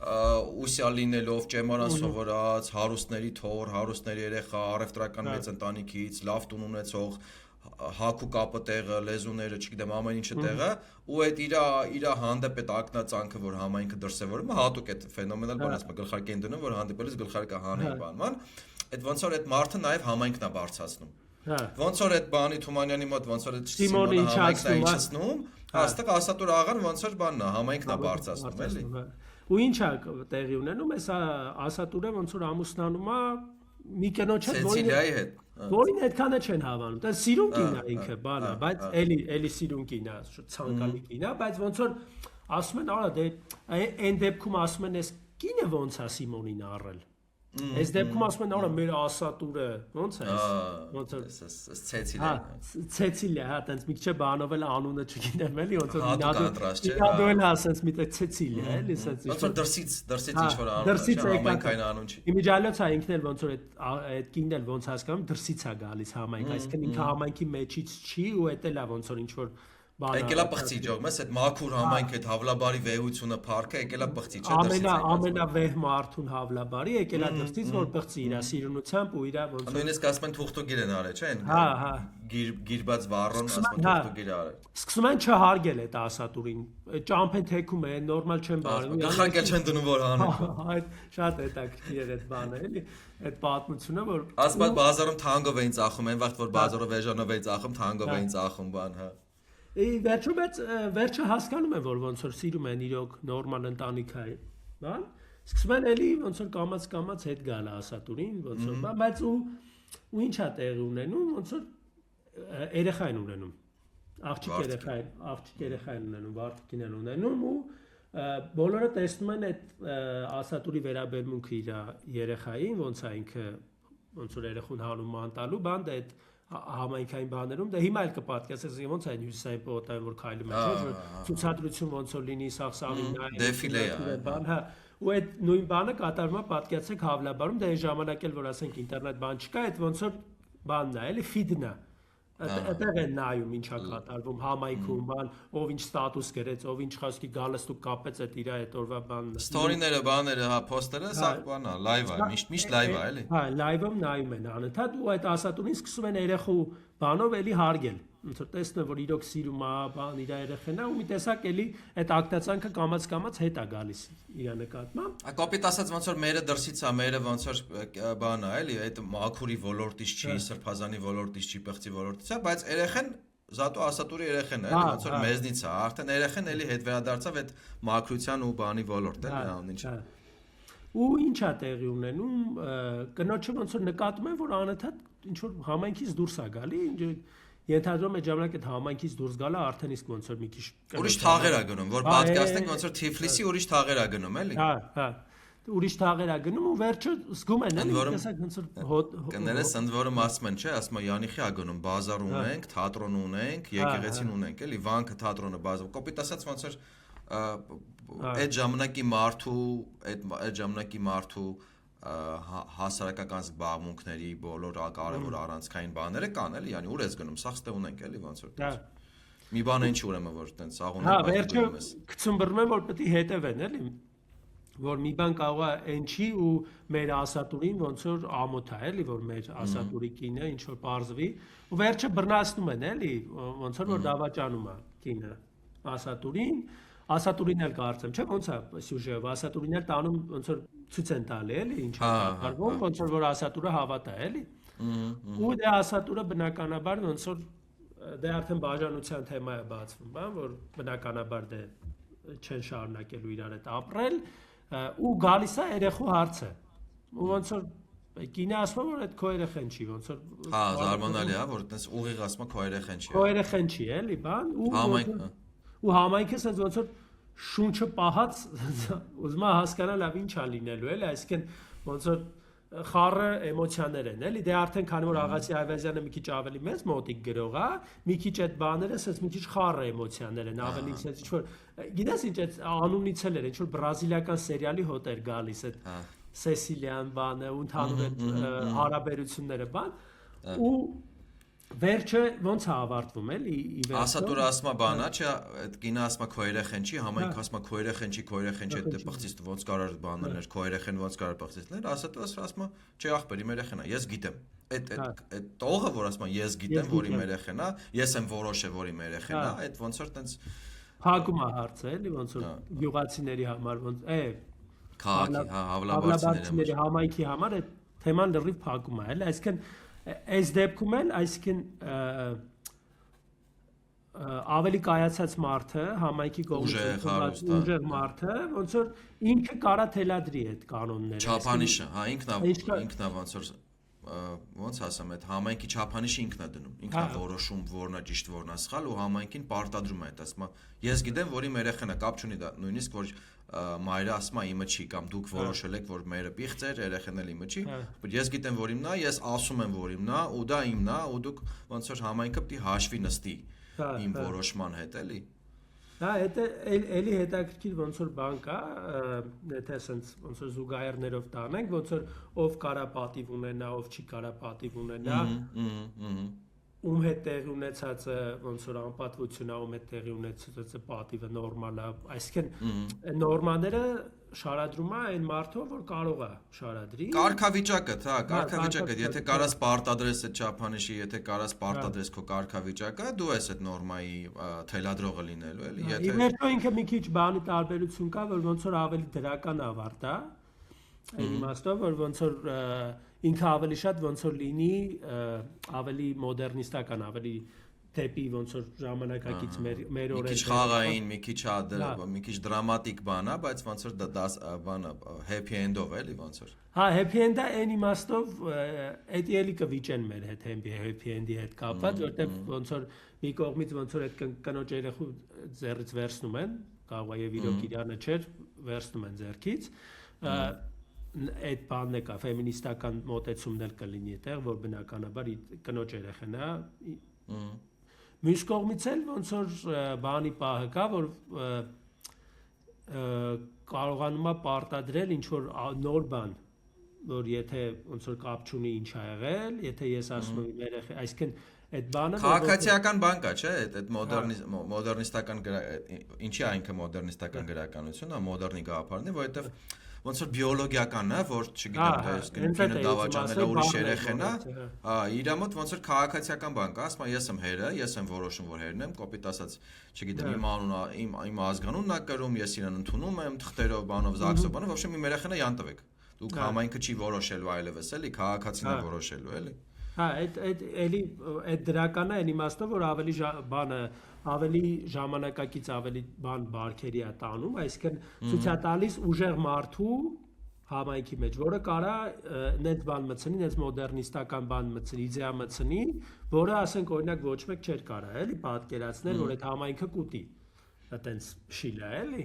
ուսյալ լինելով ճեմարան սովորած հարուստների թոր հարուստների երեխա առևտրական մեծ ընտանիքից լավ տուն ունեցող հակու կապը տեղը լեզուները չգիտեմ ամեն ինչը տեղը ու այդ իր հանդեպ այդ ակնածանքը որ համայնքը դրսևորում է հատուկ այդ ֆենոմենալ բան ասում գլխարկ են դնում որ հանդիպելիս գլխարկը հանեն բանման այդ ոնց որ այդ մարդը նաև համայնքն է բարձրացնում ոնց որ այդ բանի Թումանյանի մոտ ոնց որ այդ Սիմոնը համայնքն է իջեցնում հաստատ ասատուր աղան ոնց որ բանն է համայնքն է բարձրացնում էլի ու ինչ է տեղի ունենում այս ասատուրը ոնց որ ամուսնանում է մի կնոջ հետ Ցեցիլիայի հետ որին այդքանը չեն հավանում դա սիրուն կին է ինքը բանը բայց էլի սիրուն կին է ցանկալի կին է բայց ոնց որ ասում են արա դե այն դեպքում ասում են այս կինը ոնց է Սիմոնին առել այս դեպքում ասում են արա մեր ասատուրը ոնց է Ցեցիլիա հա տենց մի քիչ բանով էլ անունը չգիտեմ էլի ոնց որ դու էլ ասես մի տեղ Ցեցիլիա էլի ոնց որ դրսից ինչ որ անուն համայնքային անուն չի Իմիջալոց է ինքն էլ ոնց որ այդ կինն էլ ոնց հասկանում դրսից է գալիս համայնք այսինքն ինքը համայնքի մեջից չի ու էդ էլ է ոնց որ ինչ որ Եկելա բղծի ջող, ես այդ մաքուր համայնք այդ հավլաբարի վեհությունը փառքը եկելա բղծի, չէ՞ դրսից։ Ամենավեհ մարդուն հավլաբարի եկելա դրսից որ բղծի իր սիրունությամբ ու իր ոնց նույնիսկ ասում են թուղթուգիր են արել, չէ՞։ Հա։ Գիրբաց վառոն ասում են թուղթուգիր արել։ Սկսում են չհարգել այդ ասատուրին, ճամփեն թեքում են, նորմալ չեն բարում։ Գլխարկել չեն դնում որ հանում։ Այդ շատ հետաքրքիր է այդ բանը, էլի, այդ պատմությունը որ ասում են բազարում թանգով էին ծախում, այն վաղ որ բազարով էժանով էին ծախում, թանգով էին ծախում բան, հա։ Վերջում վերջը հասկանում են որ ոնց որ սիրում են իրոք նորմալ ընտանիք է, բան։ Սկսում են էլի ոնց որ կամած հետ գալ ասատուրին, ոնց որ, բայց ու ինչա տեղի ունենում, ոնց որ երեխա են ունենում։ Աղջիկ երեխա են ունենում, վարդիկին են ունենում ու բոլորը տեսնում են այդ ասատուրի վերաբերմունքը իր երեխային, ոնց է ինքը ոնց որ երեխուն հանում անտալու, բան դա այդ համայնքային բաներում, դա հիմա էլ կպատկասես ոնց է հյուսիսային պողոտայում որ քայլում է, չէ՞ որ ցուցադրություն ոնց որ լինի սաղսաղին նայ, դեֆիլե է, բան, հա, ու այդ նույն բանը կատարվում է պատկերացեք հավլաբարում, դա այն ժամանակ էլ որ ասենք ինտերնետ բան չկա, այդ ոնց որ բանն է, էլի ֆիդն է։ Այդտեղ են նայում ինչա կատարվում համայնքում, բան, ով ինչ ստատուս գրեց, ով ինչ խոսքի գալստուկ կապեց այդ իր այդ օրվա բանն։ Ստորիները, բաները, հա, պոստերը, սա բան է, լայվ է, միշտ լայվ է, էլի։ Հա, լայվում նայում են անընդհատ ու այդ ասատունին սկսում են երեխու բանով էլի հարգել։ Ոնց որ տեսնում որ իրոք սիրում է, բան, իր երեխան է ու մի տեսակ էլի այդ ակտացանքը կամած հետ է գալիս իր նկատմամբ։ Կոպիտ ասած ոնց որ մերը դրսից է, մերը ոնց որ բան է, էլի, այդ մաքուրի ոլորտից չի, սրբազանի ոլորտից չի, պղծի ոլորտից է, բայց երեխան զատու ասատուրի երեխան է, էլի, ոնց որ մեզնից է, արդեն երեխան էլի հետ վերադարձավ այդ մաքրության ու բանի ոլորտ, էլի, ամեն ինչ։ Ու ինչա տեղի ունենում, կնոջը ոնց որ նկատում են, որ անընդհատ ինչ որ համայնքից դուրս է գալի, ենթադրում է ժամանակ այդ համայնքից դուրս գալը արդեն իսկ ոնց որ մի քիչ ուրիշ թաղեր է գնում, որ պատկաստնենք ոնց որ Թիֆլիսի ուրիշ թաղեր է գնում, էլի։ Հա, ուրիշ թաղեր է գնում ու վերջը զգում են, էլի, տեսակ ոնց որ կներես ընդ որում ասում են, չէ, ասում է Յանիխի է գնում, բազար ունենք, թատրոն ունենք, եկեղեցին ունենք, էլի, վանքը թատրոնը բազար։ Կոպիտ ասած ոնց որ այդ ժամանակի մարդու հասարակական զբաղմունքների բոլոր կարևոր առանցքային բաները կան, էլի, yani ուր ես գնում, սաղ ստե ունենք, էլի, ոնց որ։ Մի բան ինչ ուրեմն որ տենց սաղ ունենք, բայց վերջը գցումբռնում են որ պետք է հետևեն, էլի, որ մի բան կարող է այն չի ու մեր ասատուրին ոնց որ ամոթ է, էլի, որ մեր ասատուրի կինը ինչ որ բարձվի ու վերջը բռնացնում են, էլի, ոնց որ դավաճանում է կինը ասատուրին Ասատուրին էլ կարծեմ, չէ՞ ոնց է սյուժեով, ասատուրին էլ տանում ոնց որ ցույց են տալի, էլի, ինչ է կատարվում, ոնց որ ասատուրը հավատա, էլի։ Ու դե ասատուրը բնականաբար ոնց որ դե արդեն բաժանության թեմա է բացվում, բան, որ բնականաբար դե չեն շարունակելու իրար հետ ապրել, ու գալիս է երեխու հարցը։ Ու ոնց որ կինը ասում է որ այդ քո երեխան չի, ոնց որ հա, զարմանալի է, որ այդպես ուղիղ ասում է քո երեխան չի։ Քո երեխան չի, էլի, բան, ու համայնքը ասած ոնց որ շունչը պահած ուզում է հասկանալ լավ ինչ է լինելու, էլի, այսինքն ոնց որ խառը էմոցիաներ են, էլի, դե արդեն քանի որ Աղասի Այվազյանը մի քիչ ավելի մեծ մոտիկ գրող է, մի քիչ այդ բաները ասած մի քիչ խառը էմոցիաներ են, ավելի ասած ինչ որ գիտես ինչ այդ անունից էլ էր, ինչ որ բրազիլիական սերիալի հոտ էր գալիս այդ Սեսիլիան բանը, ու ընդհանուր այդ հարաբերությունները բան, ու վերջը ոնց է ավարտվում էլի ի վերջո ասատուրը ասում է բանա չէ այդ կինը ասում է քո երեխան չի համայնքը ասում է քո երեխան չի այդ բղծից ոնց կարող բանել քո երեխան ոնց կարող բղծիցներ ասատուրը ասում է չէ ախպեր իմ երեխան է ես գիտեմ այդ տողը որ ասում է ես գիտեմ որ իմ երեխան է ես եմ որոշել որ իմ երեխան է այդ ոնց որ տենց փակում է հարցը էլի ոնց որ յուղացիների համար ոնց քաղաքի հավլաբարցիների համայնքի համար այդ թեման լրիվ փակում է էլի այսինքն այս դեպքում էլ այսինքն ավելի կայացած մարդը համայնքի կողմից ուժեղ մարդը ոնց որ ինքը կարա թելադրի այդ կանոնները չափանիշը հա ինքնա ոնց որ ոնց ասեմ այդ համայնքի չափանիշը ինքնա դնում ինքնա որոշում որն է ճիշտ որն է սխալ ու համայնքին պարտադրում է այդ ասում ես գիտեմ որ իմ երեխան է կապ չունի դա նույնիսկ որ մայրը ասում է իմը չի կամ դուք որոշել եք որ մերը պիղծ էր երեխան էլ իմը չի բայց ես գիտեմ որ իմն է ես ասում եմ որ իմն է ու դա իմն է ու դուք ոնց որ համայնքը պետք է հաշվի նստի իմ որոշման հետ էլի հա դա էլի հետաքրքիր ոնց որ բան կա եթե ասենց ոնց որ զուգահեռներով տանենք ոնց որ ով կարա պատիվ ունենա ով չի կարա պատիվ ունենա ում հետ տեղի ունեցածը ոնց որ անպատվությունա ում հետ տեղի ունեցածը պատիվը նորմալ է, այսինքն նորմաները շարադրում է այն մարդով, որ կարող է շարադրի։ Կարգավիճակը, հա, կարգավիճակը, եթե կարաս պարտադրես այդ չափանիշի, եթե կարաս պարտադրես քո կարգավիճակը, դու ես այդ նորմայի թելադրողը լինելու, էլի, եթե Իվերտո ինքը մի քիչ բանի տարբերություն կա, որ ոնց որ ավելի դրական ավարտ է, այն իմաստով, որ ոնց որ ինքը ավելի շատ ոնց որ լինի ավելի մոդեռնիստական, ավելի դեպի ոնց որ ժամանակակից մեր մի քիչ խաղային, մի քիչ դրամատիկ բան է, բայց ոնց որ դա բանը happy end-ով էլի ոնց որ։ Հա, happy end-ը այն իմաստով էդի էլի կվիճեն մեր հետ happy end-ի հետ կապված, որտեղ ոնց որ մի կողմից ոնց որ այդ կնոջ երեխու ձեռից վերցնում են, կարող է եւ իրոք իրանը չէր, վերցնում են ձեռքից, այդ բանն է կա, ֆեմինիստական մոտեցումն էլ կլինի այդտեղ, որ բնականաբար կնոջ երեխան է։ Մյուս կողմից էլ ոնց որ բանի պահը կա, որ կարողանում է պարտադրել ինչ որ նոր բան, որ եթե ոնց որ կապ չունի ինչ ա եղել, եթե ես ասում եմ երեխա, այսինքն այդ բանը քաղաքացիական բան կա, չէ՞, այդ մոդեռնիստական ինչի է ինքը մոդեռնիստական գրականությունը, մոդեռնի գաղափարն է, որովհետև ոնց որ բիոլոգիական է, որ չգիտեմ, դա ես կինո դավաճանելը ուրիշ երեխեն է, հա, իր մոտ ոնց որ քաղաքացիական բան կա, ասում ես եմ հերը, ես եմ որոշում, որ հերն եմ, կոպիտ ասած, չգիտեմ, իմ անունը, իմ ազգանունն է կրում, ես իրան ընդունում եմ, թղթերով, բանով, զաքսով, բանով, ոբշեմ իմ երեխան է յան տվեք։ Դուք համայնքը չի որոշելու այլևս, էլի, քաղաքացին է որոշելու, էլի։ Հա, այդ դրականը այն իմաստով, որ ավելի բանը ավելի ժամանակակից ավելի բան բարքերի է տանում, այսինքն ցույց է տալիս ուժեղ մարդու համայնքի մեջ, որը կարա նենց բան մտցնի, նենց մոդեռնիստական բան մտցնի, իդեա մտցնի, որը ասենք օրինակ ոչ մեկ չէր կարա, էլի, պատկերացնել, որ այդ համայնքը կուտի, այտենց շիլա, էլի։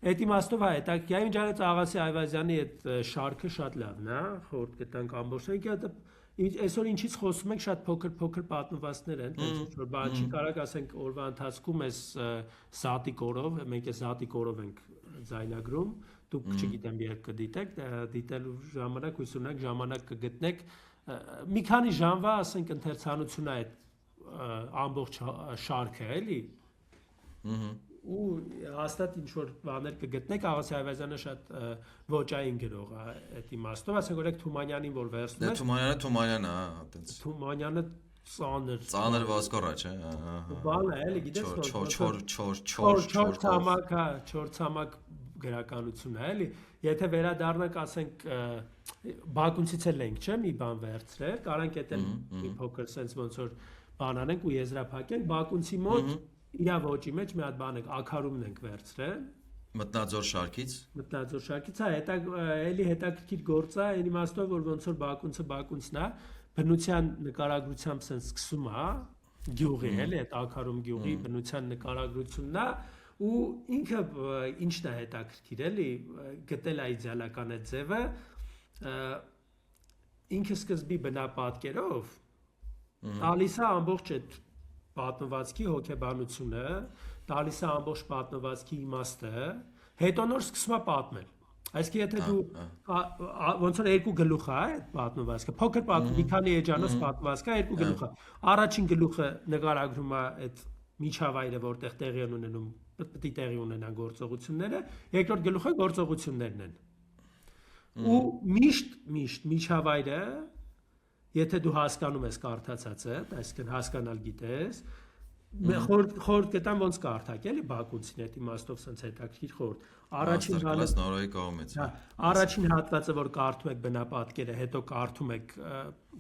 Այդ իմաստով է, հետաքրքիր է, ինչ Աղասի Այվազյանի այդ շարքը շատ լավն է, խորտ կտանք ամբողջովին, այսօր ինչից խոսում ենք շատ փոքր պատմվածքներ են, որ բան չի կարակ ասենք օրվա ընթացքում այս զատիկ օրով, մենք այս զատիկ օրով ենք ձայնագրում, դուք չգիտեմ երբ կդիտեք, դիտելու ժամանակ հույս ունենք ժամանակ կգտնեք, մի քանի ժամվա ասենք ընթերցանություն է այդ ամբողջ շարքը, էլի։ Ու հաստատ ինչ որ բաներ կգտնեք, Աղասի Այվազյանը շատ ոճային գրող է այդ իմաստով, ասենք օրինակ Թումանյանին որ վերցնում է։ Թումանյանը, հա, այտենց։ Թումանյանը ծանր ոսկորա, չէ, բան է, էլի, գիտես չոր ցամաք գրականություն է, էլի։ Եթե վերադառնանք, ասենք Բակունցից էլ ենք, չէ՞, մի բան վերցրել, կարանք այդ մի փոքր sense ոնց որ բան անենք ու եզրափակենք, Բակունցի մոտ իր ոճի մեջ մի հատ բան ենք, ակարումն ենք վերցրել։ Մտնաձոր շարքից, հա, էլի հետաքրքիր գործ է, այն իմաստով, որ ոնց որ Բակունցն է, բնության նկարագրությամբ sense սկսում է, գյուղի, էլի, այդ ակարում գյուղի բնության նկարագրությունն է, ու ինքը ինչն է հետաքրքիր, էլի, գտել է իդեալական այդ ձևը, ինքը սկզբի բնապատկերով տալիս է ամբողջ այդ պատմվածքի հոգեբանությունը, տալիս է ամբողջ պատմվածքի իմաստը, հետո նոր սկսում է պատմել։ Այսինքն եթե դու ոնց որ երկու գլուխ է այդ պատմվածքը, փոքր մի քանի էջանոց պատմվածքը երկու գլուխ է։ Առաջին գլուխը նկարագրում է այդ միջավայրը, որտեղ տեղի են ունենում, պետք է տեղի ունենան գործողությունները, երկրորդ գլուխը գործողություններն են։ Ու միշտ միջավայրը եթե դու հասկանում ես կարդացածը, այսինքն հասկանալ գիտես, խորտ կտամ ոնց կարդակ, էլի Բակունցին այդ իմաստով sense հետաքրքիր խորտ։ Առաջին հատվածը, որ կարդում եք բնապատկերը, հետո կարդում եք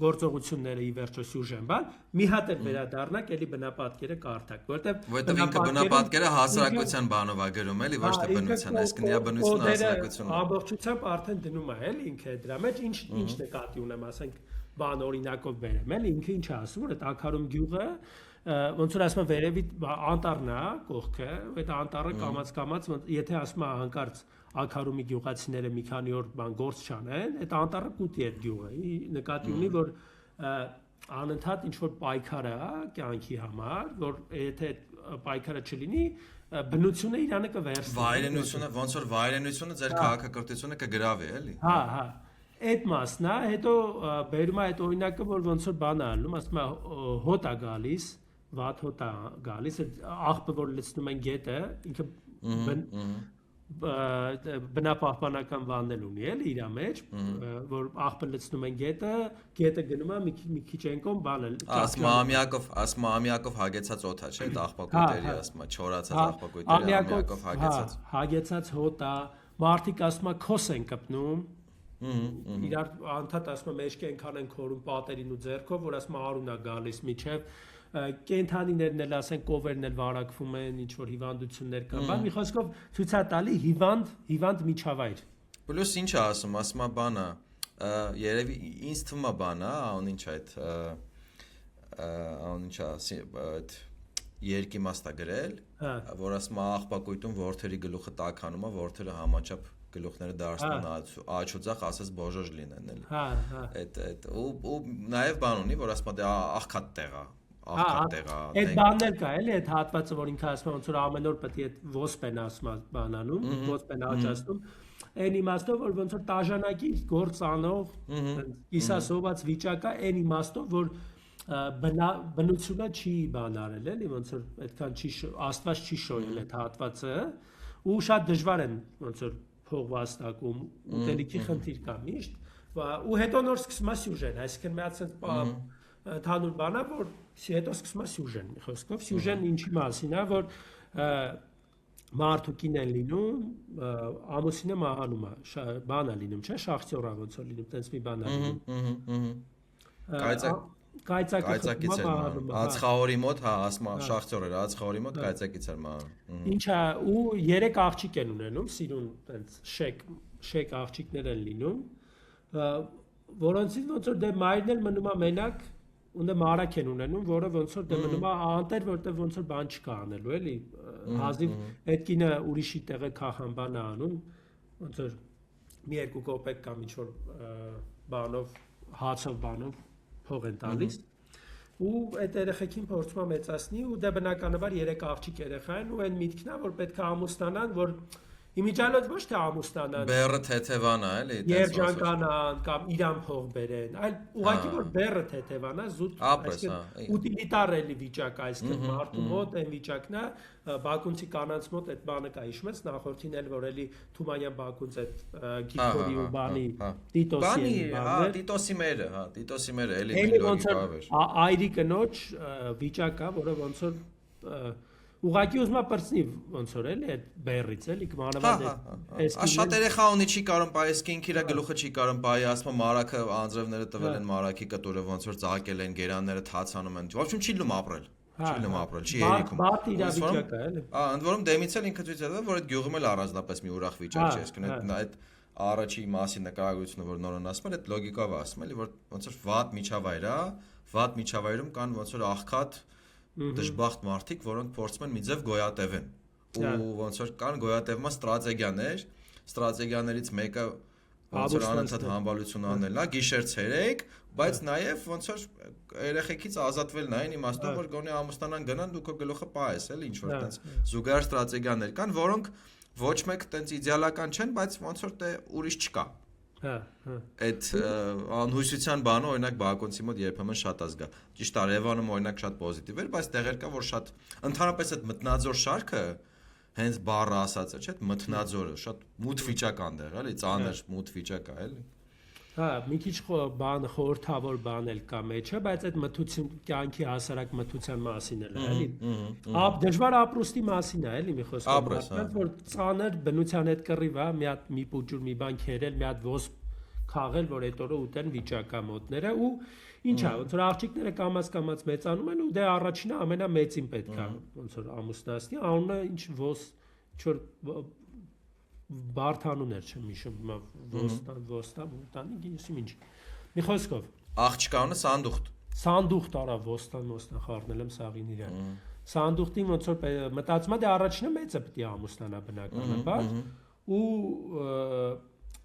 գործողությունները ի վերջո սյուժեն, բան, մի հատ էլ վերադառնաք, էլի բնապատկերը կարդակ, որտեղ ինքը բնապատկերը հասարակության բանով է գրում, էլի, ոչ թե բնության, այսինքն իր բնությունը հասարակությունն է։ Ամբողջությամբ արդեն դնում է, էլի, ինքը դրա մեջ ինչ նկատի ունեմ, ասենք բան օրինակով բերեմ, էլի ինքը ինչ է ասում, որ այդ ակարում գյուղը ոնց որ ասում վերևի անտառն է կողքը, այդ անտառը կամած եթե ասում է հանկարծ ակարումի գյուղացիները մի քանի օր բան գործ չանեն, այդ անտառը կուտի այդ գյուղը, նկատի ունի, որ անընդհատ ինչ որ պայքար է կյանքի համար, որ եթե պայքարը չլինի, բնությունը իրանը կվերցնի։ Վայրենությունը, ոնց որ վայրենությունը ձեր քաղաքակրթությունը կգրավի, էլի։ Հա։ Այդ մասն է, հետո բերում է այդ օրինակը, որ ոնց որ բան է անում, ասում է հոտ է գալիս, վատ հոտ է գալիս, այդ աղբը որ լցնում են գետը, ինքը բնապահպանական բաններ ունի էլի իր մեջ, որ աղբը լցնում են գետը գնում է մի քիչ ենկոն բանը։ Ասма ամյակով հագեցած օդ է, չէ՞, այդ աղբակույտերի, ասма չորացած աղբակույտերի ամյակով հագեցած։ Հագեցած հոտ է, մարդիկ ասում է քոս են կպնում։ Իրար անդադ ասում է մեջք ենքան են քորում պատերին ու ձեռքով, որ ասում է արուն է գալիս միջև կենթանիներն էլ ասեն կովերն էլ վարակվում են, ինչ որ հիվանդություններ կան, բան մի խոսքով ցույց է տալի հիվանդ միջավայր։ Պլյուս ինչ է ասում է բանը, երևի ինձ թվում է բանը, ան ինչ այդ այդ երկիմաստ է գրել, որ ասում է աղբակույտում ворթերի գլուխը տաքանում է, ворթերը համաչափ գլուխները դարձնում են աչուձախ, ասես բոժոժ լինեն էլի։ Այդ ու նաև բան ունի, որ ասում է աղքատ տեղ է։ Այդ բաններ կա էլի, այդ հատվածը, որ ինքը ասում է, ոնց որ ամեն օր պետք է այդ ոսպեն ասում բանանում, ոսպեն աճացնում, այն իմաստով, որ ոնց որ տաժանակի գործ անող, կիսասոված վիճակ է, այն իմաստով, որ բնությունը չի բան արել էլի, ոնց որ այդքան չի Աստված չի շոյել այդ հատվածը, ու շատ դժվար են ոնց որ փող վաստակում, ուտելիքի խնդիր կա միշտ, ու հետո նոր սկսում է սյուժեն, այսինքն մի հատ Թանուր բանա, որ հետո սկսում է սյուժեն, մի խոսքով, սյուժեն ինչի մասին է, որ մարդուկին են լինում, ամուսինը մահանում է, բան է լինում, չէ, շախտյորա ոնց որ լինում, տենց մի բան է լինում։ Կայծակից էր մահանում, ածխահորի մոտ, հա, ասма շախտյոր էր, ածխահորի մոտ կայծակից էր մահանում։ Ինչա, ու 3 աղջիկ են ունենում, սիրուն, տենց շեք աղջիկներ են լինում, որոնցից ոնց որ դե մայրն էլ մնում է մենակ ու դե մարակ են ունենում, որը ոնց որ դե մնում է անտեր, որտեղ ոնց որ բան չկա անելու, էլի, հազիվ այդ կինը ուրիշի տեղը քախան բան է անում, ոնց որ մի 2 կոպեկ կամ ինչ որ բանով, հացով բանով փող են տալիս, ու այդ երեխեքին փորձում է մեծացնի, ու դե բնականաբար 3 աղջիկ երեխա են, ու այն միտքն է, որ պետք է ամուսնանան, որ Իմիջիալոց ոչ թե ամուսնանան, բերը թեթևանա էլի, երջանկանան կամ իրան փող բերեն, այլ ուղղակի որ բերը թեթևանա, զուտ ուտիլիտար էլի վիճակ, այսինքն մարդու մոտ այն վիճակն է, Բաքունցի կանանց մոտ այդ բանը կա, հիշում ես նախորդին էլ որ էլի Թումանյան Բաքունց այդ Գիգորի ու բանի Տիտոսի Տիտոսի մերը էլի լոգիկավ էր։ Այրի կնոջ վիճակ է, որը ոնց որ ուղղակի ուզում է պրծնի ոնց որ էլի այդ բերից էլի մանավանդ շատ երեխա ունի չի կարող պայես կինք իր գլուխը չի կարող պայի ասում մարակը անձրևները տվել են մարակի կտուրը ոնց որ ծաղկել են գերանները թացանում են ոչինչ չի լում ապրել չի երիքում բաց իր վիճակը էլի ընդ որում դեմից էլ ինքը ցույց է տվել որ այդ գյուղում էլ առանձնապես մի ուրախ վիճակ չի այսինքն այդ առաջի մասի նկարագրությունը որ նորն ասում են այդ լոգիկով ասում էլի որ ոնց որ վատ միջավայր է վատ միջավայրում կան ոնց որ աղքատ դժբախտ մարդիկ, որոնք փորձում են մի ձև գոյատևեն։ Ու ոնց որ կան գոյատևման ստրատեգիաներ, ստրատեգիաներից մեկը ոնց որ անընդհատ համբալություն անելն է, գիշեր-ցերեկ, բայց նաև ոնց որ երեխեքից ազատվելն է, այն իմաստով որ գոնե ամուսնանան գնան դու քո գլուխը պահես, էլի ինչ որ տենց զուգահեռ ստրատեգիաներ կան, որոնք ոչ մեկ տենց իդեալական չեն, բայց ոնց որ դե ուրիշ չկա։ Այդ անհույսության բանը օրինակ Բաքոնցի մոտ երբեմն շատ ազգա։ Ճիշտ է, Երևանում օրինակ շատ պոզիտիվ էր, բայց տեղեր կա, որ շատ ընդհանրապես այդ մտնաձոր շարքը հենց բառը ասածը, չէ՞, մտնաձորը շատ մութ վիճակ անդեղ, էլի, ծանր մութ վիճակ է, էլի։ Հա, մի քիչ բան խորհրդավոր բան էլ կա մեջը, բայց այդ մթություն կյանքի հասարակ մթության մասին էլ է, էլի։ Դժվար ապրուստի մասին է, էլի, մի խոսքով, որ ծանր բնության հետ կռիվ է, մի հատ մի պուճուր մի բան քերել, մի հատ ոսպ քաղել, որ այդ օրը ուտեն վիճակամոտները ու ինչ է, ոնց որ աղջիկները կամած մեծանում են ու դե առաջինը ամենամեծին պետք է ոնց որ ամուսնացնի, անունը ինչ ինչ որ Բարթանուն էր չեմ հիշում, ոստանի, գինսիմ ինչ։ Մի խոսքով։ Աղջկանը Սանդուխտ արա ոստան խառնել եմ սաղին իրան։ Սանդուխտին ոնց որ մտածում եմ դե առաջինը մեծը պետք է ամուսնանա բնականաբար ու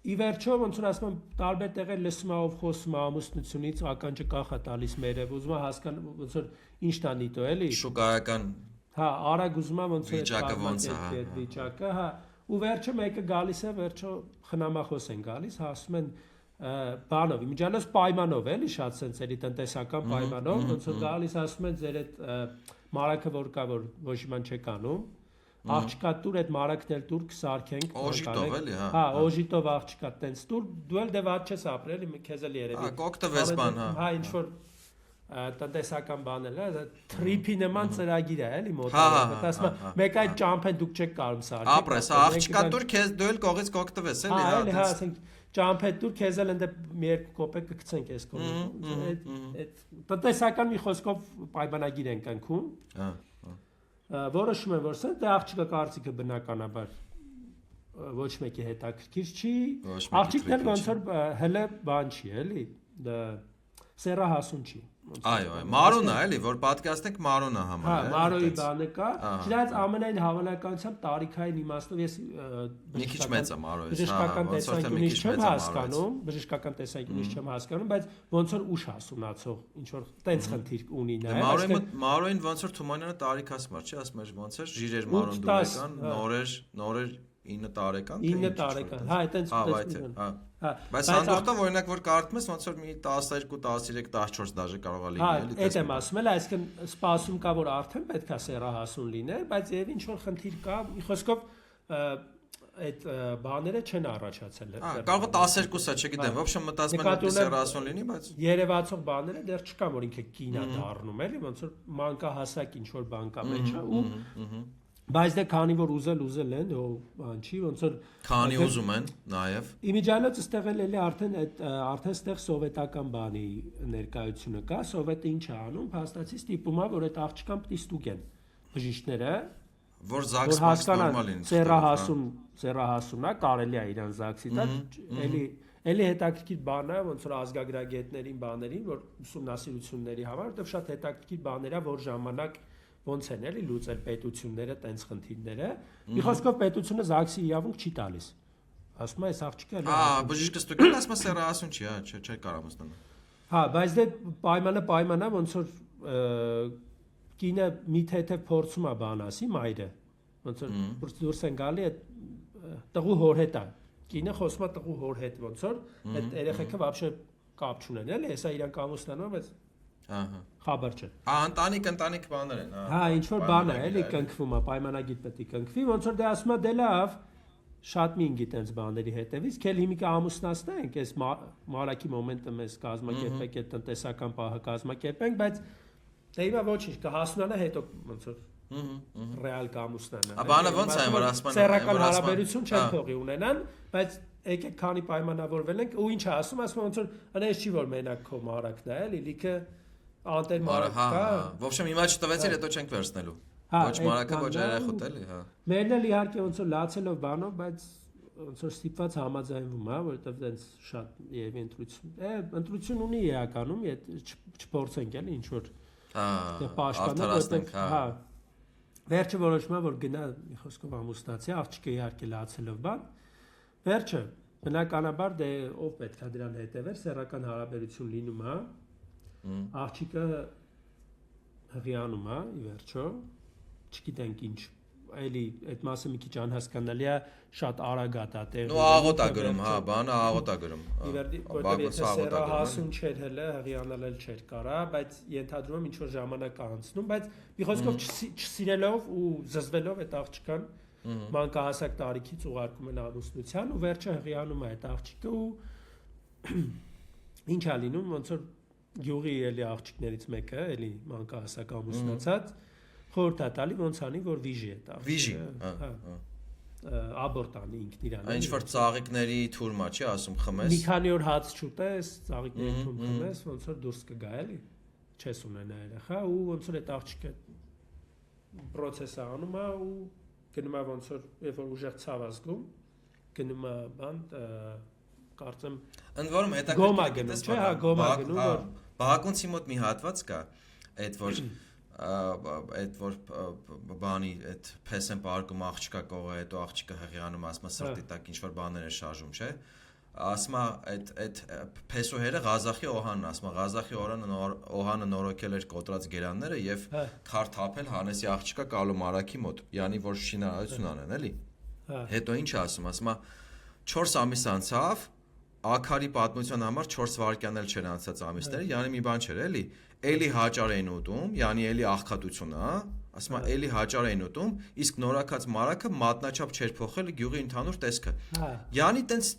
ի վերջո ոնց որ ասում եմ տարբեր տեղեր լսում ով խոսում ամուսնությունից ականջը կախա տալիս մերև ուզում հասկանալ ոնց որ ինչն է դիտո էլի։ Շուկայական։ Հա, արագ ուզում եմ ոնց որ վիճակը, հա ու վերջը մեկը գալիս է, վերջո խնամախոս են գալիս, ասում են բանով, իմիջիալոց պայմանով էլի շատ sense էլի տնտեսական պայմանով, ոնց որ գալիս ասում են ձեր այդ մարակը որ կա որ ոչ իման չեք անում, աղջկա տուր այդ մարակն էլ տուր կսարքենք, օժիտով էլի, հա։ Հա, օժիտով աղջկա տենց տուր, դու էլ դե վատ չես ապրել, քեզ էլ երևի։ Հա, կոկտվես բան, հա։ Հա, ինչ որ տնտեսական բանել է, թրիփի նման ծրագիր է էլի Հա, մոտավորը, ասում եմ, մեկ այդ ճամփեն դուք չեք կարող սարքել։ Ապրես, աղջկա դուր քեզ դու էլ կողից կոկտվես էլի, Հա, էլի, հա, հա։ ասենք ճամփեն դուր քեզ էլ ընդ մի երկու կոպեկ կգցենք այս կողմը։ Այդ տնտեսական մի խոսքով պայմանագիր են կնքում։ Հա։ Որոշում են որ սա դե աղջիկը կարծիքը բնականաբար ոչ մեկի հետաքրքիր չի։ Աղջիկն էլ ոնց որ հələ բան չի, էլի։ Դա սերահասուն չի։ Այո, Մարոնա էլի, որ պատկաստենք Մարոնա Հա, համար է։ Մարոյի բանը կա։ Չնայած ամենայն հավանականությամբ տարիքային իմաստով ես Մի քիչ մեծ է Մարոյից, բժշկական ոնց որ թե մի տեսանկյունից քիչ չեմ մեծ է հասկանում, բժշկական տեսանկյունից չեմ հասկանում, բայց ոնց որ ուշ հասունացող, ինչ որ տենց խնդիր ունի նա։ Մարոյին ոնց որ Թումանյանը տարիք ասում էր, չի ասում էր ոնց էր ժիրեր Մարոն դուրեկան, նորեր 9 տարեկան, 9 տարեկան, հա, այտենց հա։ Բայց հանդուխտով օրինակ որ կարդում ես ոնց որ մի 12, 13, 14 դաժե կարող է Հա, լինի, այդ եմ ասում էլ, այսինքն սպասում կա որ արդեն պետքա սերահասուն լիներ, բայց եւ ինչ որ խնդիր կա, մի խոսքով այդ բաները չեն առաջացել։ Կարող է 12-ը, չգիտեմ, ոբշե մտածում եմ որ սերահասուն լինի, բայց երևացող բաները դեռ չկա որ ինքը կին է դառնում, էլի, ոնց որ մանկահասակ ինչ որ բան կա մեջ ու բայց դե քանի որ ուզել են, բան չի, ոնց որ քանի ուզում են նաև Իմիջիալոց ստեղ էլի արդեն ստեղ սովետական բանի ներկայությունը կա, սովետը ինչ է անում, փաստացի ստիպում է որ այդ աղջկան պիտի ստուգեն բժիշկները, որ զաքսմաս նորմալ են։ Սերահասուն է, կարելի է իրան զաքսի տա, էլի հետաքրքիր բան է, ոնց որ ազգագրագետներին բաներին, որ ուսումնասիրությունների համար, որտեղ շատ հետաքրքիր բաներ է, որ ժամանակ ոնց են էլի լուծել պետությունները տենց խնդիրները։ Մի խոսքով պետությունը զաքսի իրավունք չի տալիս։ Ասում է այս աղջիկը էլի։ Բժիշկը ստուգել ասում է սերահասուն չի, հա, չէ կարող ստանալ։ Հա, բայց դե պայմանը ոնց որ կինը մի թեթև փորձում է բան ասի մայրը։ Ոնց որ դուրս են գալի այդ տղու հոր հետ է։ Կինը խոսում է տղու հոր հետ ոնց որ այդ երեխեքը вообще կապ չունեն էլի, հեսա իրանք ամուսնանում, բայց Ահա։ Խաբար չէ։ Ընտանիք բաներ են, Հա, ինչ որ բան է, էլի կնքվում է, պայմանագիր պետք է կնքվի, ոնց որ դե ասում է դե լավ, շատ մի ինգի տենց բաների հետևից, քել հիմիկա ամուսնացնենք, այս մարակի մոմենտը մեզ կազմակերպենք, այդ տնտեսական պահը կազմակերպենք, բայց դե հիմա ոչինչ, կհասունանա հետո ոնց որ ռեալ կամուսնանա։ Բանը ոնց է, որ ասում են, սեռական հարաբերություն չեն փողի ունենան, բայց եկեք քանի պայմանավորվել ենք, ու ինչ է ասում, ասում ոնց որ անես չի որ մենակ քո մարակն է, էլի լիքը անտեր մարակ կա։ Ոբշե հիմա չտվեցիր, հետո չենք վերցնելու։ Ոչ մարակը, ոչ երեխուտ էլի, հա։ Մերն էլ իհարկե ոնց որ լացելով բանով, բայց ոնց որ ստիպված համաձայնվում է, որովհետև դենց շատ երևի ընտրություն ունի իրականում, չփորձենք էլի ինչ որ արդարացնենք, հա։ Վերջը որոշվում է, որ գնա մի խոսքով ամուսնացի, աղջիկը իհարկե լացելով բան։ Վերջը բնականաբար դե ով պետք է դրան հետևեր, սեռական հարաբերություն լինում է։ Աղջիկը հղիանում է, ի վերջո, չգիտենք ինչ, այլի այդ մասը մի քիչ անհասկանալի է, շատ արագ է դա տեղի։ Ու աղոտ է գրում, հա, բանը աղոտ է գրում։ Որտեղ եթե սեռահասուն չէր հələ, հղիանալ էլ չէր կարա, բայց ենթադրում եմ ինչ որ ժամանակ է անցնում, բայց մի խոսքով չսիրելով ու զզվելով այդ աղջկան մանկահասակ տարիքից ուղարկում են ամուսնության ու վերջը հղիանում է այդ աղջիկը ու ինչ է լինում, ոնց որ գյուղի էլի աղջիկներից մեկը, էլի մանկահասակ ամուսնացած, խորհուրդ է տալի ոնց անի, որ վիժի է տա։ Վիժի, աբորտ անի ինքն իրան։ Ինչ որ ծաղիկների թուրմա չի ասում խմես։ Մի քանի օր հաց չուտես, ծաղիկների թուրմ խմես, ոնց որ դուրս կգա էլի։ Չես ունենա երեխա ու ոնց որ այդ աղջիկը պրոցեսը անում է ու գնում է ոնց որ երբ որ ուժեղ ցավ ազգում, գնում է բան կարծեմ ընդ որում հետաքրքիր է, չէ՞, հա, գոմա գնում որ Բաղակունցի մոտ մի հատված կա, այդ որ բանի այդ փեսեն պարկում աղջկա կողը, հետո աղջիկը հղիանում, ասում է սրտի տակ ինչ որ բաներ է շարժում, չէ՞։ Ասում է այդ փեսու հերը Ղազախի Օհանն, ասում է Ղազախի Օհանը նորոգել էր կոտրած գերանները եւ քար թափել Հանեսի աղջկա Կալո Մարակի մոտ, յանի որ շինարարություն անեն, էլի։ Հետո ինչ ասում է 4 ամիս անցավ ակարի պատմության համար 4 վայրկյան էլ չեր անցած ամիսները, յանի մի բան չէր, էլի։ Էլի հաճար էին ուտում, յանի էլի աղքատություն, հա։ Ասում եմ, էլի հաճար էին ուտում, իսկ նորակած մարակը մատնաչափ չէր փոխել գյուղի ընդհանուր տեսքը։ Յանի տենց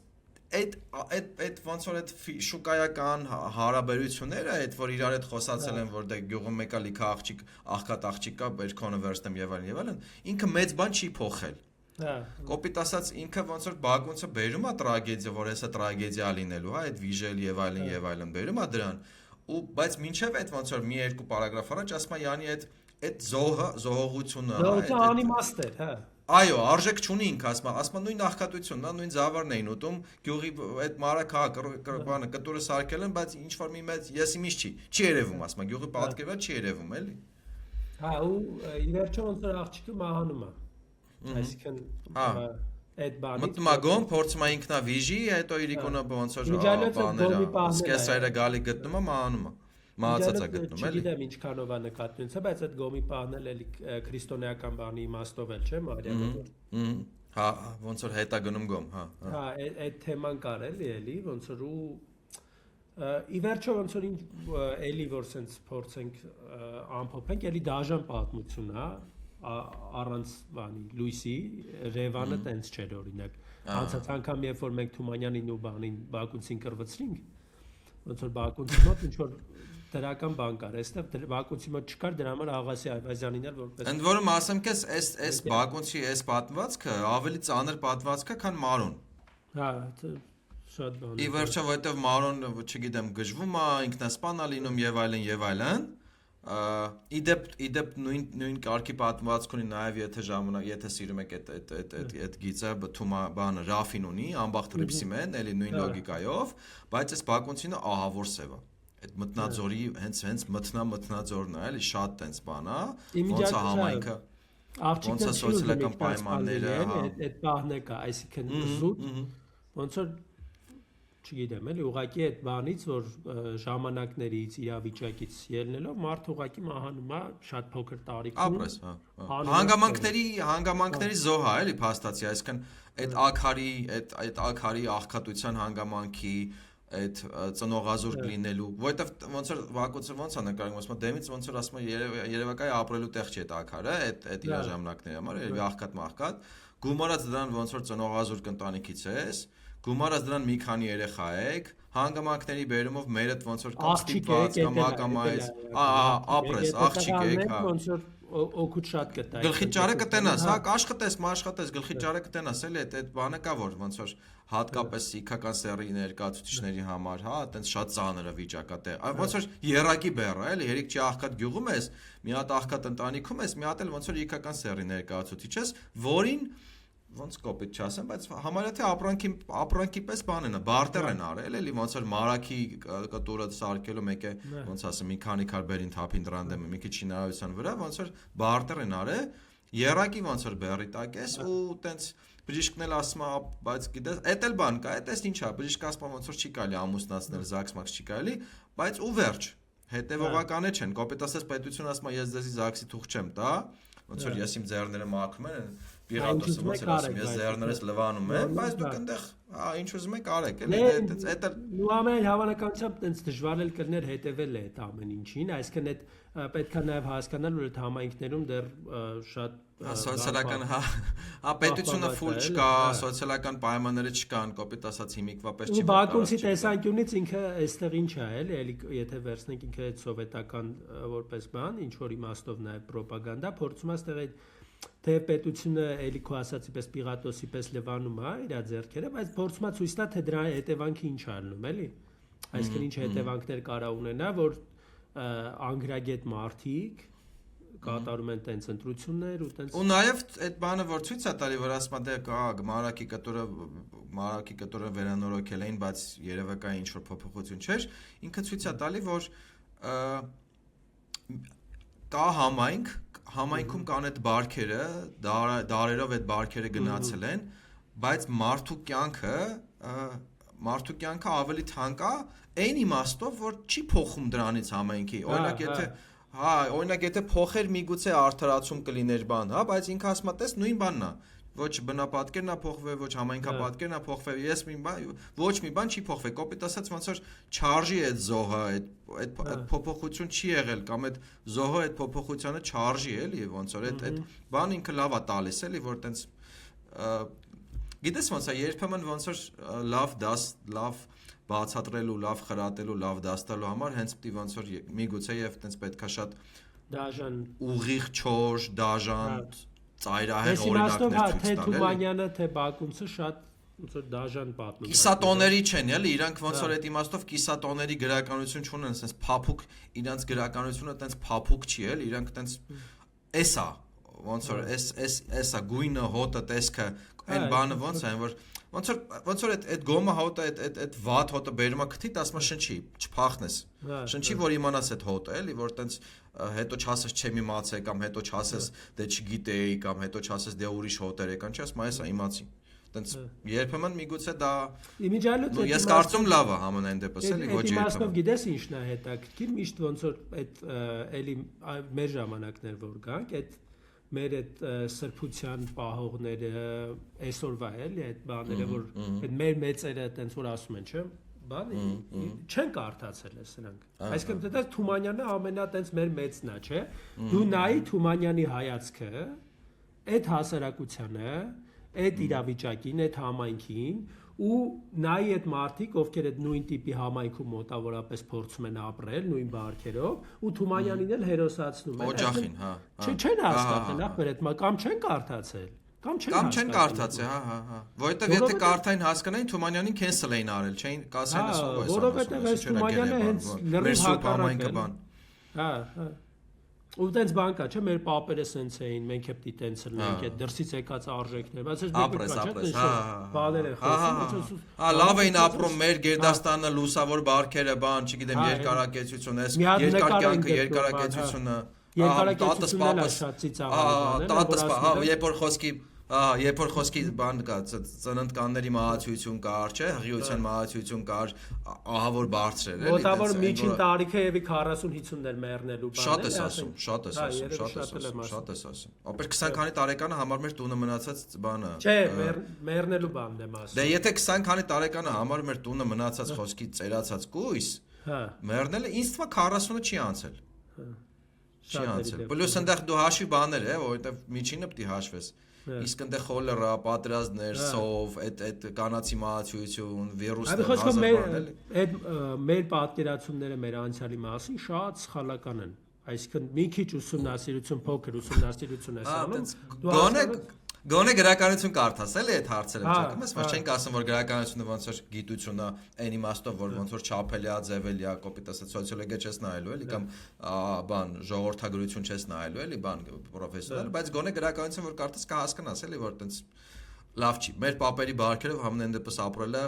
այդ ոնց որ այդ շուկայական հարաբերությունները, այդ որ իրար հետ խոսացել են, որ դե գյուղում մեկա լիքը աղջիկ, աղքատ աղջիկ կա, երկոնը վերստեմ եւ այլն, ինքը մեծ բան չի փոխել։ Կոպիտ ասած ինքը ոնց որ բակունցը բերում է տրագեդիա, որ հեսա տրագեդիա լինելու, հա, այդ վիժել եւ այլն բերում է դրան։ Ու բայց մինչեւ այդ ոնց որ մի երկու պարագրաֆ առաջ ասում է յանի այդ զոհողությունը, Դա անիմաստ է, հա։ Այո, արժեք չունի ինքը, ասում նույն աղքատությունն է, նույն զավարն էին ուտում, գյուղի այդ մարակը կրկանը կտուրը սարքել են, բայց ինչ որ մի մեծ եսի միշտ չի երևում, ասում գյուղի պատկերը չի երևում, էլի։ Հա, ու ի վերջո ոնց որ աղջիկը մահանում է։ Այսինքն այդ բանից մտնում է գոմ, փորձում է ինքնավիժի, հետո իր իկոնը ոնց որ բաները, սկեսայրը գալի գտնում է, մահանում է։ Մահացածա գտնում էլի։ Չգիտեմ ինչքանով է նկատվում, բայց այդ գոմի պահնել էլի քրիստոնեական բանի իմաստով էլ չէ, Մարիամը։ Հա, ոնց որ հետա գնում գոմ, հա։ Հա, այդ թեման կար էլի, ոնց որ ու ի վերջո ոնց որ էլի որ sense փորձենք ամփոփենք, էլի դաժան պատմություն է, առանց բանի Լուիսի Ռևանը տենց չէր օրինակ։ Անցած անգամ երբ որ մենք Թումանյանին ու բանին Բակունցին կրվեցրինք, ոնց որ Բակունցի մոտ ինչ որ դրական բան կար, այստեղ Բակունցի մոտ չկար, դրա համար Աղասի Այվազյանին էլ որպես Ընդ որում ասեմ քեզ, այս Բակունցի այս պատմվածքը ավելի ծանր պատմվածք է, քան Մարոն։ Հա, շատ բան։ Ի վերջո, որովհետև Մարոն, չգիտեմ, գժվում է, ինքնասպան է լինում եւ այլն։ Իդեպ նույն կարգի պատմվածք ունի նաև եթե սիրում եք այդ գիծը Թումա բանը Ռաֆին ունի, ամբախտ Ռիփսիմեն, էլի նույն լոգիկայով, բայց այս Բակունցինը ահավոր սև է։ Այդ մտնաձորի հենց մտնաձորն է, էլի շատ տենց բան է, ոնց է համայնքը, ոնց է սոցիալական պայմանները, այդ բանը կա, այսինքն զուտ, ոնց որ չգիտեմ, էլի ուղղակի այդ բանից, որ ժամանակներից, իրավիճակից ելնելով մարդ ուղղակի մահանում է շատ փոքր տարիքում։ Ապրես, հա։ Հանգամանքների զոհ է, էլի փաստացի, այսինքն այդ ակարի աղքատության հանգամանքի, այդ ծնողազուրկ լինելու, որովհետև ոնց որ Վակոցը ոնց է նկարում, ասում դեմից ոնց որ ասում երևակայ ապրելու տեղ չի այդ ակարը, այդ իր ժամանակների համար, երևի աղքատ, գումարած դրան ոնց որ ծնողազուրկ ընտանիքից ես, գումարած դրան մի քանի երեխա եք, հանգամանքների բերումով մերդ ոնց որ կստիպված կամ ակամայից, ապրես, աղջիկ եք, հա։ Ոնց որ օգուտ շատ կտա։ Գլխի ճարը կտենաս, հա, կաշխատես, գլխի ճարը կտենաս, էլի այդ բանը կա որ ոնց որ հատկապես սիքական սերի ներկայացուցիչների համար, հա, այտենց շատ ծանր է վիճակը, ոնց որ երակի բեռը, էլի, հերիք չի աղքատ գյուղում ես, մի հատ աղքատ ընտանիքում ես, մի հատ էլ ոնց որ իքական սերի ներկայացուցիչ ես, որին ոնց կոպիտ չասեմ, բայց համարյա թե ապրանքի պես բան են, բարտեր են արել, էլի ոնց որ մարակի կտուրը սարքելու մեկ է, ոնց ասեմ, մի քանի քարբերին թափին դրանդեմ, մի քիչ շինարարության վրա, ոնց որ բարտեր են արել, երակի ոնց որ բերի տակ ես ու տենց բժիշկն էլ ասում է, բայց գիտես, էդ էլ բան կա, էդ էս ինչ է, բժիշկը ասում է ոնց որ չի կարելի ամուսնացնել, զաքս-մաքս չի կարելի, բայց ու վերջ, հետևողական չեն, կոպիտ ասած պետությունը ասում է ես ձեզի զաքսի թուղթ չեմ տա, ոնց որ ես իմ ձեռները մաքրում են Պիրատոսը ոնց էր ասում, ես ձեռներս լվանում եմ, բայց դուք այնտեղ ինչ ուզում եք արեք, էլի, այդ ու ամեն հավանականությամբ տենց դժվար էլ կլներ հետևել այդ ամեն ինչին, այսինքն այդ պետք է նաև հասկանալ, որ այդ համայնքներում դեռ շատ սոցիալական պետությունը ֆուլ չկա, սոցիալական պայմանները չկան, կոպիտ ասած հիմիկվա պես չի։ Ու Բակունցի տեսանկյունից ինքը այստեղ ինչ է, էլի, եթե վերցնենք ինքը այդ սովետական որպես բան, ինչ որ իմաստով նաև ռոպագանդա, փորձում է այստեղ այդ թե պետությունը էլի քո ասացի պես Պիրատոսի պես լվանում է իր ձեռքերը, բայց փորձում է ցույց տա թե դրա հետևանքը ինչ է լինում, էլի։ Այսինքն ինչ հետևանքներ կարա ունենա, որ անգրագետ մարդիկ կատարում են տենց ընտրություններ ու տենց։ Ու նաև այդ բանը որ ցույց է տալի, որ ասում է դե կա մարակի կտորը վերանորոգել էին, բայց երևակայ ինչ որ փոփոխություն չէր, ինքը ցույց է տալի, որ կա համայնքում կան այդ բարքերը, դարերով այդ բարքերը գնացել են, բայց մարդու կյանքը ավելի թանկ է այն իմաստով, որ չի փոխում դրանից համայնքի։ Օրինակ եթե փոխեր միգուցե արդարացում կլիներ բան, հա, բայց ինքը ասում է, տես նույն բանն է։ ոչ բնապատկերն է փոխվել, ոչ համայնքապատկերն է փոխվել, ես ոչ մի բան չի փոխվել, կոպիտ ասած ոնց որ չարժի այդ զոհը, այդ փոփոխություն չի եղել կամ այդ զոհը այդ փոփոխությանը չարժի էլի, ոնց որ այդ բան ինքը լավ է տալիս էլի, որ տենց գիտես ոնց է երբեմն ոնց որ լավ բացատրելու, լավ խրատելու, լավ դաստալու համար հենց պիտի ոնց որ միգուցե եւ տենց պետքա շատ դաժան ուղիղ չոր, դաժան ծայրահեղ օրինակներ ցույց թե տալ, Թումանյանը, թե Բակունցը շատ ոնց որ դաժան պատմում։ Կիսատոների չեն, էլի, իրանք ոնց որ այդ իմաստով կիսատոների գրականություն չունեն, ասես փափուկ, իրանք գրականությունը տենց փափուկ չի, էլի, իրանք տենց էսա, ոնց որ էսա գույնը, հոտը, տեսքը, այն բանը ոնց է, ոնց որ այդ գոմը հոտը, այդ վատ հոտը բերում է քթի, ասում է շնչի, չփախնես։ Շնչի, որ իմանաս այդ հոտը, էլի, որ տենց հետո չասես չեմ իմացել կամ հետո չասես դե չգիտեի կամ հետո չասես դե ուրիշ հոտեր եկան, չի ասում այսա իմացի։ Տենց երբեմն միգուցե դա ես կարծում լավ է համենայն դեպս էլի ոչ երբեմն։ Իմաստով գիտես ինչն է հետաքրքիր, միշտ ոնց որ այդ էլի մեր ժամանակներ որ գանք, այդ մեր այդ սրբության պահողները այսօրվա էլի այդ բաները որ այդ մեր մեծերը տենց որ ասում են, չէ՞, բան չեն կարդացել է սրանք։ Այսինքն դա Թումանյանը ամենատենց մեր մեծն է, չէ՞։ Դու նայի Թումանյանի հայացքը այդ հասարակությանը, այդ իրավիճակին, այդ համայնքին ու նայի այդ մարդիկ, ովքեր այդ նույն տիպի համայնքում մոտավորապես փորձում են ապրել նույն բարքերով ու Թումանյանին էլ հերոսացնում են։ Օջախին, հա։ Չեն հասկացել, ախր այդ կամ չեն կարդացել, կամ չեն կարդացել, հա։ Որովհետև եթե կարդային հասկանային Թումանյանին cancel էին արել, չէին կասեն ասում այս։ Որովհետև այս Թումանյանը հենց լրիվ հակառակն է։ Հա։ Ու տենց բան կա, չէ՞, մեր պապերը սենց էին, մենք էլ պիտի տենց լինենք, այդ դրսից եկած արժեքներ, բայց այս բաներ են խոսում։ Հա, լավ էին ապրում մեր Գերդաստանը, լուսավոր բարքերը, բան, չգիտեմ, երկարակեցություն, այս երկար կյանքը, երկարակեցությունը, տատս պապս, երբ որ խոսքի բան կա, ծննդկանների մահացություն կար, չէ, հղիության մահացություն կար, ահա որ բարձր էր, էլի։ Մոտավոր միջին տարիքը եւի 40-50-ներ մեռնելու բան է։ Շատ ես ասում։ Ապեր 20 քանի տարեկանը համար մեր տունը մնացած բանը։ Չէ, մեռնելու բանն եմ ասում։ Դե եթե 20 քանի տարեկանը համար մեր տունը մնացած խոսքի ծերացած կույս, մեռնելը ինձ թվում է 40-ը չի անցել։ Չի անցել։ Պլյուս այնտեղ դու հաշվի բաներ է, որովհետեւ միջինը պիտի հաշվես։ Իսկ այնտեղ խոլերա, պատերազմներ, սով, այդ կանացի մահացություն, վիրուսներ, հազար բաներ։ Այդ մեր պատկերացումները մեր անցյալի մասին շատ սխալական են։ Այսինքն մի քիչ ուսումնասիրություն, փոքր ուսումնասիրություն ես անում։ Գոնե գրականություն կարդաս էլի այդ հարցերը ճակում ես, բայց չենք ասում որ գրականությունը ոնց որ գիտություն է, այն իմաստով որ ոնց որ չափելի է, ձևելի է, կոպիտ ասած սոցիոլոգիա չես նայելու էլի կամ բան ժողովրդագրություն չես նայելու էլի, բան պրոֆեսիոնալ, բայց գոնե գրականություն որ կարդաս կհասկանաս էլի որ տենց լավ չի։ Մեր պապերի բարքերով համենայն դեպս ապրելը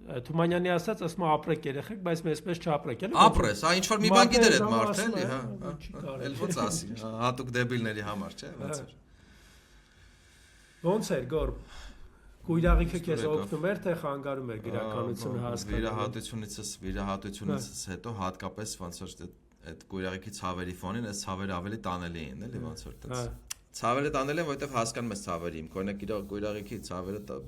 Թումանյանի ասած ասում ապրեք երեխեք, բայց մեզպես չապրեք էլի։ Ապրես, հա ինչ որ մի բան գիտեր այդ մարդը էլի, հա։ Էլ ոնց ասի, հատուկ դեբիլների համար, չէ՞, ոնց է։ Ոնց էր գոր կույրաղիքը քեզ օգնում էր թե խանգարում էր գրականությունը հասկանալու։ Վիրահատությունից հետո հատկապես ոնց որ այդ կույրաղիքի ցավերի ֆոնին այս ցավերը ավելի տանելի են, էլի ոնց որ տենց։ Ցավերը տանել են, որովհետև հասկանում ես ցավերի իմ կորնակ կույրաղիքի ցավերը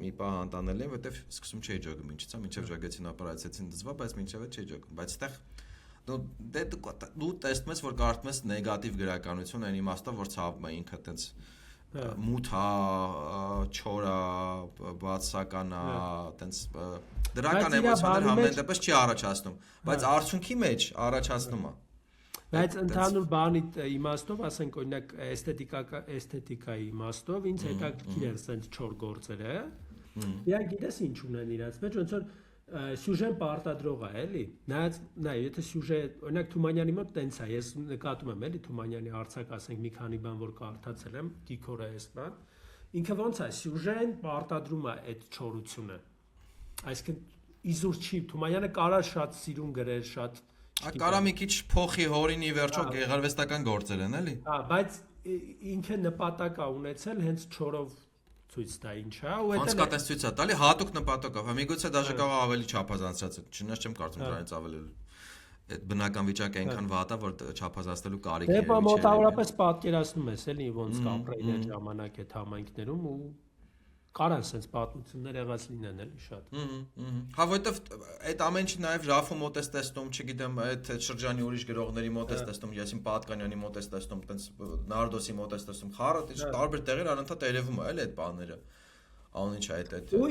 մի պահ անտանել են, որովհետև սկսում չէի ջոգում, ինչից է, մինչև ջոգեցին ապարացեցին դզվա, բայց մինչև չէի ջոգում, բայց այդտեղ դու տեսնում ես, որ կարդում ես նեգատիվ գրականություն այն իմաստով, որ ցավում է ինքը տենց մութա, չորա, բացականա, տենց դրական էմոցիաներ համեն դեպս չի առաջացնում, բայց արդյունքի մեջ առաջացնում է։ Բայց ընդհանուր բանի իմաստով, ասենք օրինակ էսթետիկայի իմաստով ինձ հետաքրքիր են սենց չոր գործերը։ Իրանք գիտես ինչ ունեն իրաց մեջ, ոնց որ սյուժեն պարտադրող է, էլի։ Նայ, եթե սյուժե, օրինակ Թումանյանի մոտ տենց է, ես նկատում եմ, էլի Թումանյանի արձակ, ասենք մի քանի բան որ կարդացել եմ, Կիքորը էս բան։ Ինքը ոնց է, սյուժեն պարտադրում է այդ չորությունը։ Այսինքն իզուր չի, Թումանյանը կարա շատ սիրուն գրեր, շատ Կարա մի քիչ փոխի հորինի վերջո գեղարվեստական գործեր են, էլի։ Հա, բայց ինքը նպատակ է ունեցել հենց չորով ցույց տա ինչա, ու դա ոնց կա տես ցույց է տալի հատուկ նպատակով, հա միգուցե դաժե կարող ավելի չափազանցած, չնայած չեմ կարծում դրանից ավելի այդ բնական վիճակը այնքան վատ է, որ չափազանցնելու կարիք Դե երևի չէ։ մոտավորապես պատկերացնում ես էլի ոնց կապրեին այդ ժամանակ այդ համայնքներում ու կարան sense պատմություններ եղած լինեն էլի շատ։ Հա, որովհետև այդ ամեն ինչը նաև Ռաֆու մոտ ես տեսնում, չգիտեմ, այդ շրջանի ուրիշ գրողների մոտ ես տեսնում, Յասին Պատկանյանի մոտ ես տեսնում, տենց Նարդոսի մոտ ես տեսնում, խառը տարբեր տեղեր անընդհատ երևում է էլի այդ բաները։ Անունի չէ այդ Ու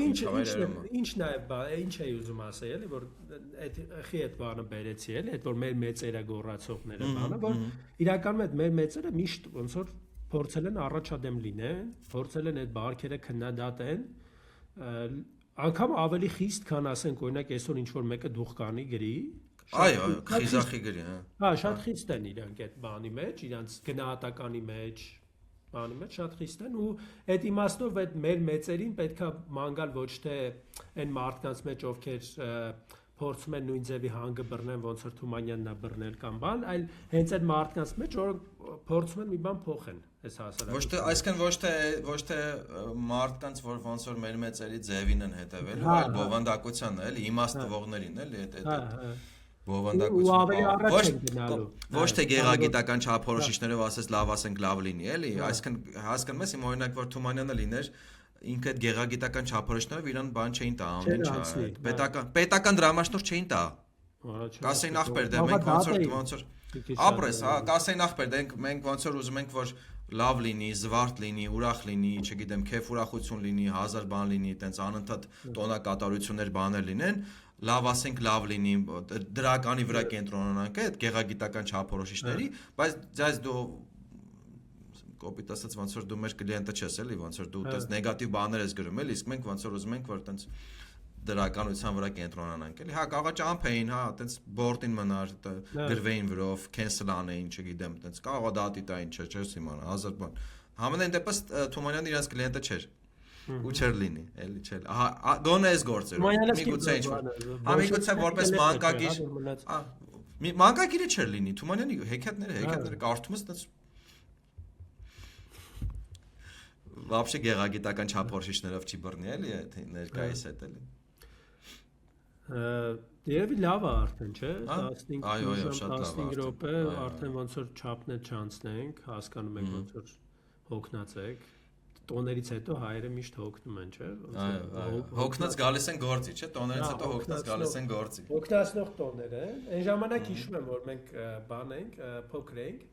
ինչն է ինչ է ուզում ասել էլի որ այդ խի այդ բանը բերեցի էլի այդ որ մեր մեծերը գոռացողները բանը որ իրականում այդ մեր մեծերը միշտ ոնց որ փորձել են առաջադեմ լինեն, փորձել են այդ բարքերը քննադատեն, անգամ ավելի խիստ քան ասենք օրինակ այսօր ինչ որ մեկը դուխ կանի գրի։ Այո, խիզախի գրի, հա։ Հա, շատ խիստ են իրանք այդ բանի մեջ, իրանք գնահատականի մեջ, բանի մեջ շատ խիստ են ու այդ իմաստով այդ մեր մեծերին պետքա ման գալ ոչ թե այն մարդկանց մեջ ովքեր փորձում են նույն ձևի հանգը բռնեն ոնց որ Թումանյանն է բռնել կամ բան, այլ հենց այդ մարդկանց մեջ որ փորձում են մի բան փոխեն, այս հասարակությունը։ Ոչ թե այսքան ոչ թե մարդկանց որ ոնց որ մեր մեծերի ձևին են հետևելու, այլ բովանդակությանն է, էլի իմաստ տվողներին, էլի այդ բովանդակություն։ Ոչ թե գեղագիտական չափորոշիչներով ասես լավ ասենք լավ լինի, էլի, այսքան հասկանում ես իմ օրինակ որ Թումանյանը լիներ ինքը այդ գեղագիտական չափորոշիչներով իրան բան չէին տա, ամեն ինչ պետական դրամաշնորհ չէին տա։ Կասեին ախպեր դե մենք ոնց որ ապրես, հա, կասեին ախպեր դե մենք ոնց որ ուզում ենք որ լավ լինի, զվարթ լինի, ուրախ լինի, չգիտեմ, քեֆ ուրախություն լինի, հազար բան լինի, տենց անընդհատ տոնակատարություններ բաներ լինեն, լավ ասենք լավ լինի, դրականի վրա կենտրոնանանք այդ գեղագիտական չափորոշիչների, բայց դու կոպիտ ասած ոնց որ դու մեր կլիենտը չես էլի, ոնց որ դու տես նեգատիվ բաներ ես գրում էլի, իսկ մենք ոնց որ ուզում ենք որ տենց դրականության վրա կենտրոնանանք էլի, հա կարող է ճամփեին, հա, տենց բորտին մնար, գրվեին վրով, cancel անեին, չգիտեմ, տենց կարող է դատի տային, չես իմանա, հազար բան։ Համենայն դեպս Թումանյանը իրաց կլիենտը չէր։ Ու չէր լինի, էլի չէր։ Ահա գոնե էս գործերը։ Միգուցե ինչ-որ։ Հա միգուցե որպես մանկագիր, մանկագիրը չէր լինի, Թումանյանի հեքիաթները կարդում ես տենց Вообще գեղագիտական չափորոշիչներով չի բռնի էլի այդ ներկայիս հետ էլի։ Երևի լավ է արդեն, չէ՞, 15 րոպե արդեն ոնց որ չափն է չանցնենք, հասկանում եք ոնց որ հոգնած եք։ Տոներից հետո հայերը միշտ հոգնում են, չէ՞։ Հոգնած գալիս են գործի, չէ՞, տոներից հետո հոգնած գալիս են գործի։ Հոգնածնող տոներ են։ Այն ժամանակ հիշում եմ, որ մենք բան ենք, փոքր էինք,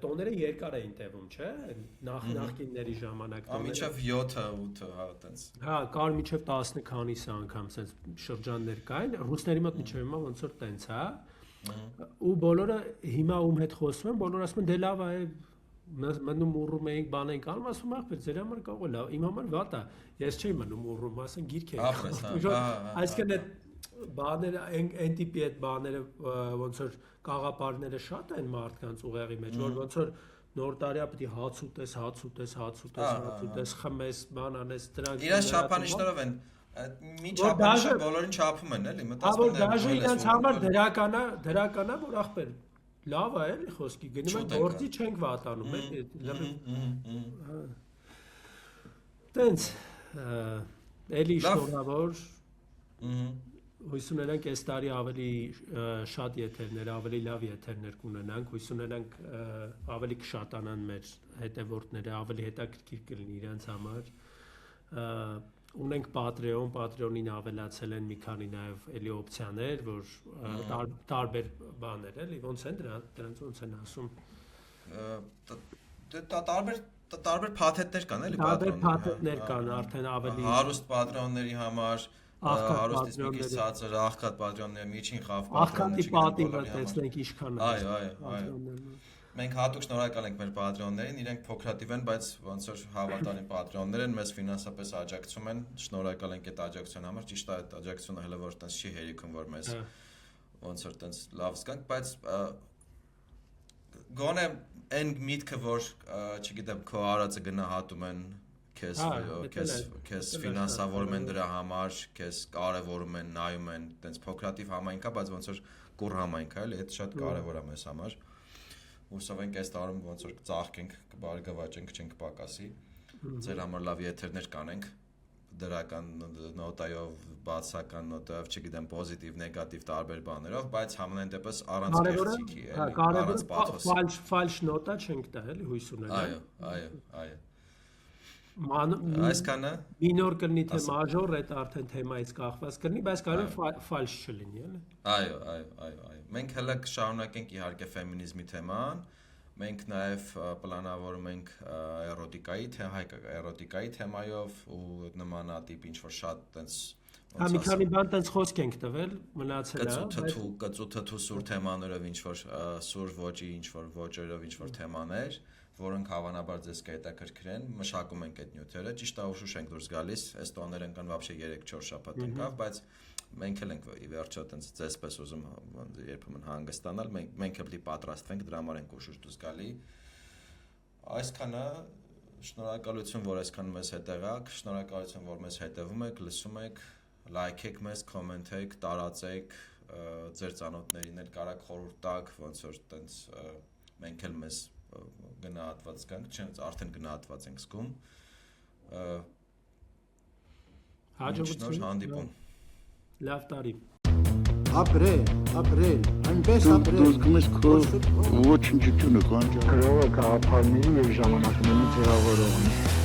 տոները երկար էին տևում, չէ՞, նախկինների ժամանակ տոները։ Մինչև 7-8, հա, տենց։ Հա, կար մինչև 10 քանիսը անգամ sense շրջաններ կային, ռուսների մոտ մինչև հիմա ոնց որ տենց, հա։ Ու բոլորը հիմա ում հետ խոսում են, բոլորը ասում են դե լավ է, մնում ուռում էինք, բան էինք անում, ասում ախպեր, ձեր համար կարող է լավ, իմ համար վատ է։ Ես չէի մնում ուռում, ասեն գիրք էի խոսում։ Այսինքն այդ բաները այն տիպի այդ բաները ոնց որ կաղապարները շատ են մարդկանց ուղեղի մեջ, որ ոնց որ նոր տարիա պետք է հաց ուտես, խմես, բան անես, դրանք իրաց չափանիշներով են մի չափանիշը բոլորին չափում են, էլի, մտածում են դաժե իրենց համար դրականա, որ ախպեր լավ է, էլի խոսքի գնում են գործի չենք վատանում, տենց էլի շնորհավոր հույս ունենանք այս տարի ավելի շատ եթերներ, ավելի լավ եթերներ կունենանք, հույս ունենանք ավելի կշատանան մեր հետևորդները, ավելի հետաքրքիր կլինի իրենց համար։ Ունենք Patreon-ին ավելացել են մի քանի նաև էլի օպցիաներ, որ տարբեր բաներ էլի, ոնց են դրանց ոնց են ասում։ Տարբեր փաթեթներ կան, էլի, տարբեր փաթեթներ կան, արդեն ավելի հարուստ Patreon-ների համար հարուստից մի քիչ ցածր, աղքատ Patreon-ները, միջին խավ Patreon-ները, աղքատի պատիվը տեսնենք ինչքան է։ Այո։ Մենք հատուկ շնորհակալ ենք մեր Patreon-ներին, իրենք փոքրատիվ են, բայց ոնց որ հավատարիմ Patreon-ներ են, մեզ ֆինանսապես աջակցում են, շնորհակալ ենք այդ աջակցության համար, ճիշտ է, այդ աջակցությունը հələ որ տենց չի հերիքում, որ մեզ ոնց որ տենց լավ զգանք, բայց գոնե այն միտքը, որ չգիտեմ, քո արածը գնահատում են քեզ ֆինանսավորում են դրա համար, քեզ կարևորում են, նայում են, տենց փոքրատիվ համայնք է, բայց ոնց որ կուր համայնք է, էլի, դա շատ կարևոր է մեզ համար։ Հուսով ենք այս տարում ոնց որ ծաղկենք, կբարգավաճենք, չենք պակասի։ Ձեր համար լավ եթերներ կանենք։ դրական նոտայով, բացական նոտայով, չգիտեմ, պոզիտիվ, նեգատիվ տարբեր բաներով, բայց համենայն դեպս առանց կեղծիքի, առանց պաթոսի։ Ֆալշ նոտա չենք տա, էլի հույս ունենք։ Այո։ Այսքանը Այսքանը մինոր կլինի թե մաժոր, այդ արդեն թեմայից կախված կլինի, բայց կարող է ֆալշ չլինի, էլի։ Այո։ Մենք հələ կշարունակենք իհարկե ֆեմինիզմի թեման, մենք նաև պլանավորում ենք էրոտիկայի թեմայով ու նմանատիպ ինչ-որ շատ տենց Մի քանի բան տենց խոսք ենք տվել, մնացել է։ կծու թթու սուր թեմաներով ինչ-որ սուր ոճի ինչ-որ ոճերով ինչ-որ թեմաներ, որոնք հավանաբար ձեզ կհետաքրքրեն, մշակում ենք այդ նյութերը, ճիշտ է ուշուշ ենք դուրս գալիս, այս տոներ ընկան вообще 3-4 շաբաթ ընկավ, բայց մենք էլ ենք ի վերջո տենց ձեզպես ուզում երբեմն հանգստանալ, մենք էլ պետք է պատրաստվենք, դրա համար ենք ուշուշ դուրս գալի։ Այսքանը շնորհակալություն, որ այսքան մեզ հետ եղաք, շնորհակալություն, որ մեզ հետևում եք, լսում եք, լայքեք մեզ, կոմենտեք, տարածեք, ձեր ծանոթներին էլ կարաք խորհուրդ տաք, ոնց որ տենց մենք էլ մեզ գնահատված գանք, չէ՞, արդեն գնահատված ենք զգում։ Հաջողություն, հանդիպում։ լավ տարի։ Ապրել, այնպես ապրել։ Դու զգում ես քո ոչնչությունը կանչա։ Գրողը գաղափարների և ժամանակների ձևավորողն է։